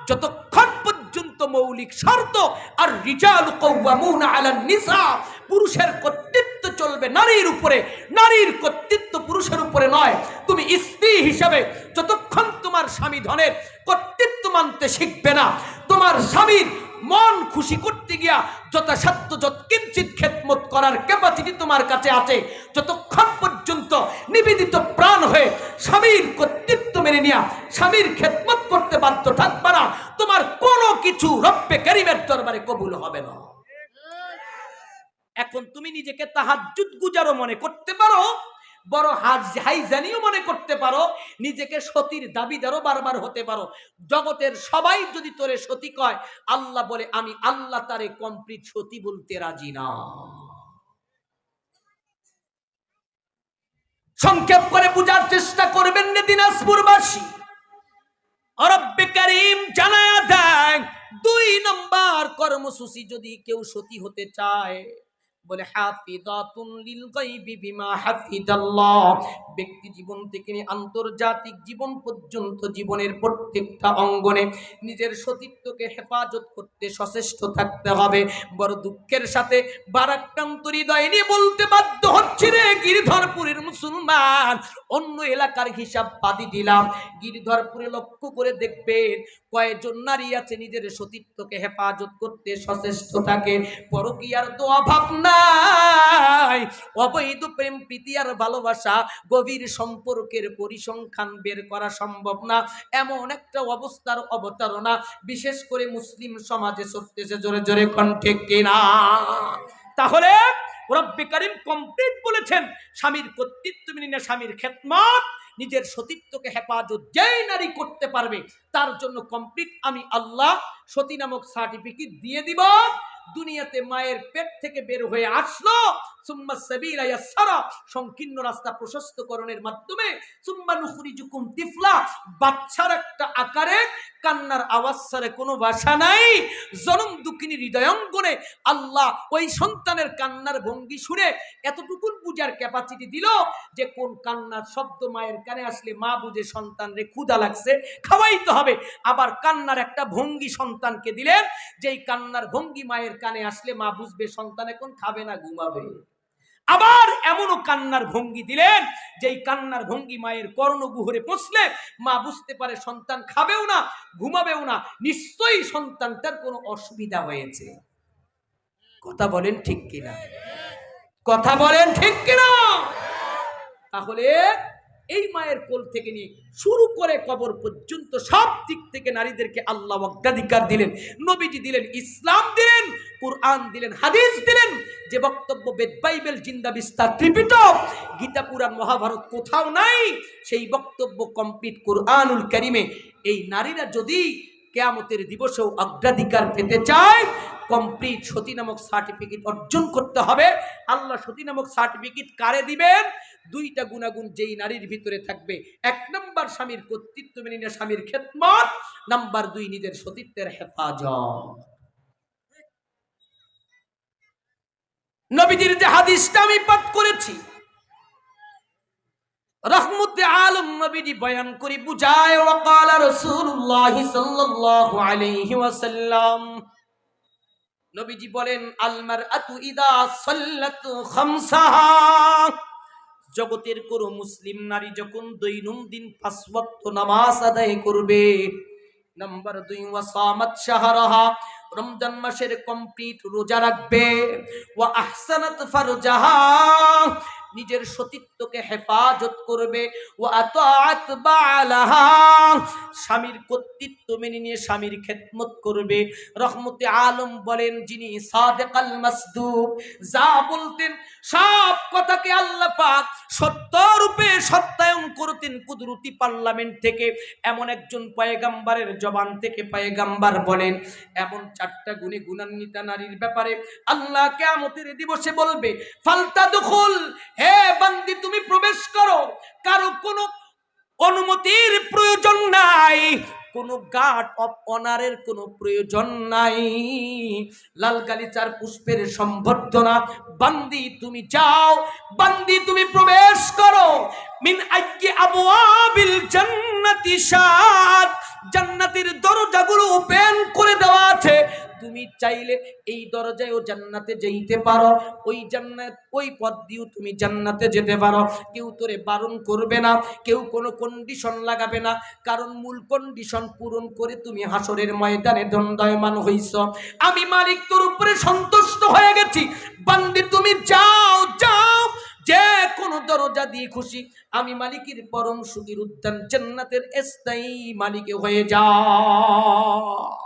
যতক্ষণ পর্যন্ত মৌলিক শর্ত আর রিজালু কাওয়ামুনা আলান নিসা, পুরুষের কর্তৃত্ব চলবে নারীর উপরে, নারীর কর্তৃত্ব পুরুষের উপরে নয়। তুমি স্ত্রী হিসাবে যতক্ষণ তোমার স্বামী ধনের কর্তৃত্ব মানতে শিখবে না, তোমার স্বামীর মন খুশি করতে গিয়া যথাসাধ্য যৎকিঞ্চিৎ খেদমত করার ক্যাপাসিটি তোমার কাছে আছে, যতক্ষণ পর্যন্ত নিবেদিত প্রাণ হয়ে স্বামীর কর্তৃত্ব মেনে নিয়া স্বামীর খেদমত করতে বাধ্য থাকবে না, তোমার কোনো কিছু রব্বে কারীমের দরবারে কবুল হবে না। এখন তুমি নিজেকে তাহাজ্জুদ গুজারও মনে করতে পারো, বড় হাইজানিও মনে করতে পারো, নিজেকে সতীর দাবিদারও বারবার হতে পারো। জগতের সবাই যদি তোরে সতী কয়, আল্লাহ বলে আমি আল্লাহ তারে কমপ্লিট সতী বলতে রাজি না। সংক্ষেপ করে বুঝার চেষ্টা করবেন না দিনাজপুরবাসী। রব্বে কারীম জানায়া দেন, 2 নম্বর কর্মসূচি যদি কেউ সতী হতে চায়, বলে হাফিজাতুন লিল গায়বি বিমা হাফিজাল্লাহ, ব্যক্তি জীবন থেকে নিয়ে আন্তর্জাতিক জীবন পর্যন্ত জীবনের প্রত্যেকটা অঙ্গনে নিজের সতীত্বকে হেফাজত করতে সচেষ্ট থাকতে হবে। বড় দুঃখের সাথে বারাক্রান্ত হৃদয় নিয়ে বলতে বাধ্য হচ্ছে রে গিরিধরপুরের মুসলমান, অন্য এলাকার হিসাব বাদি দিলাম, গিরিধরপুরে লক্ষ্য করে দেখবেন কয়েকজন নারী আছে নিজের সতীত্বকে হেফাজত করতে সচেষ্ট থাকে। পরকীয়ার তো অভাব নাই, অবৈধ প্রেম প্রীতি আর ভালোবাসা গভীর সম্পর্কের পরিসংখ্যান বের করা সম্ভব না, এমন একটা অবস্থার অবতারণা বিশেষ করে মুসলিম সমাজে চলতেছে। জোরে জোরে কণ্ঠে কিনা? তাহলে রব্বে কারীম কমপ্লিট বলেছেন, স্বামীর কর্তৃত্ব মেনে নিয়ে স্বামীর খেদমত, নিজের সতীত্বকে হেফাজত যেই নারী করতে পারবে তার জন্য কমপ্লিট আমি আল্লাহ সতী নামক সার্টিফিকেট দিয়ে দিব। দুনিয়াতে মায়ের পেট থেকে বের হয়ে আসলো, সুম্মা সাবিলা ইয়াসসারা, সংকীর্ণ রাস্তা প্রশস্তকরণের মাধ্যমে, সুম্মা নুখরিজুকুম তিফলা, বাচ্চার একটা আকারে, কান্নার আওয়াজ ছাড়া কোনো ভাষা নাই, জনম দুঃখিনী হৃদয়ঙ্গনে আল্লাহ ওই সন্তানের কান্নার ভঙ্গি শুনে এতটুকুন বুঝার ক্যাপাসিটি দিল যে কোন কান্নার শব্দ মায়ের কানে আসলে মা বুঝে সন্তানরে ক্ষুধা লাগছে, খাওয়াইতে হবে। আবার কান্নার একটা ভঙ্গি সন্তানকে দিলেন, যেই কান্নার ভঙ্গি মায়ের কানে আসলে মা বুঝবে সন্তান এখন খাবে না, ঘুমাবে। আবার এমনও কান্নার ভঙ্গি দিলেন, যেই কান্নার ভঙ্গি মায়ের কর্ণগুহরে পৌঁছলে মা বুঝতে পারে সন্তান খাবেও না, ঘুমাবেও না, নিশ্চয়ই সন্তানটার কোনো অসুবিধা হয়েছে। কথা বলেন ঠিক কিনা? কথা বলেন ঠিক কিনা? তাহলে এই মায়ের কোল থেকে নিয়ে শুরু করে কবর পর্যন্ত সব দিক থেকে নারীদেরকে আল্লাহ অগ্রাধিকার দিলেন। নবীজি দিলেন, ইসলাম দিলেন, কুরআন দিলেন, হাদিস দিলেন। যে বক্তব্য বেদ, বাইবেল, জিন্দা বিস্তার, ত্রিপিটক, গীতা, পুরাণ, মহাভারত কোথাও নাই, সেই বক্তব্য কমপ্লিট কুরআনুল কারীমে। এই নারীরা যদি কিয়ামতের দিবসেও অগ্রাধিকার পেতে চায়, কমপ্লিট সতী নামক সার্টিফিকেট অর্জন করতে হবে। আল্লাহ সতী নামক সার্টিফিকেট কারে দিবেন? 2টা গুণাগুণ যেই নারীর ভিতরে থাকবে, 1 নম্বর স্বামীর কর্তৃত্ব মেনে নিয়ে স্বামীর খেদমত, নাম্বার 2 নিজের সতীত্বের হেফাজত। নবীজির যে হাদিসটা আমি পাঠ করেছি, রহমতে আলম নবীজি বয়ান করি বুঝায়, ওয়াকালা রাসূলুল্লাহ সাল্লাল্লাহু আলাইহি ওয়াসাল্লাম, নবীজি বলেন আল মারআতু ইদা সাল্লাত খামসাহা, জগতের কোন মুসলিম নারী যখন দৈনন্দিন 5 ওয়াক্ত নামাজ আদায় করবে, নাম্বার 2 ওয়া সামাত শাহরাহা, রমজান মাসের কমপ্লিট রোজা রাখবে, ওয়া আহসানাত ফারজাহা, নিজের সতীত্বকে হেফাজত করবে, ওয়া আতাআত বালাহা, স্বামীর কর্তৃত্ব মেনে নিয়ে স্বামীর খেদমত করবে। রহমতে আলম বলেন যিনি সাদিক আল মাসদুক, যা বলতেন সব কথাকে আল্লাহ পাক সত্য রূপে সত্যায়ন করতেন কুদরতি পার্লামেন্ট থেকে। এমন একজন পয়গাম্বারের জবান থেকে পয়গাম্বার বলেন এমন 4টা গুণে গুণান্বিত নারীর ব্যাপারে আল্লাহ কিয়ামতের দিবসে বলবে ফালতাদখুল, হে বান্দি তুমি প্রবেশ করো, কারো কোনো অনুমতির প্রয়োজন নাই, কোনো গার্ড অফ অনারের কোনো প্রয়োজন নাই, লাল গালিচার পুষ্পের সম্বর্ধনা, বান্দি তুমি যাও, বান্দি তুমি প্রবেশ করো। মিন আইয়ি আবওয়াবিল জান্নাতি শাত, জান্নাতের দরজাগুলো ওপেন করে দেওয়া আছে, তুমি চাইলে এই দরজায় ও জান্নাতে যেতে পারো, ওই জান্নাত ওই পথ দিয়েও তুমি জান্নাতে যেতে পারো, কেউ তোরে বারণ করবে না, কেউ কোনো কন্ডিশন লাগাবে না, কারণ মূল কন্ডিশন পূরণ করে তুমি হাসরের ময়দানে দণ্ডায়মান হইছ। আমি মালিক তোর উপরে সন্তুষ্ট হয়ে গেছি, বান্দি তুমি যাও যাও, যে কোন দরজা দিয়ে খুশি আমি মালিকের পরম সুখের উদ্যান জান্নাতের স্থায়ী মালিক হয়ে যাও।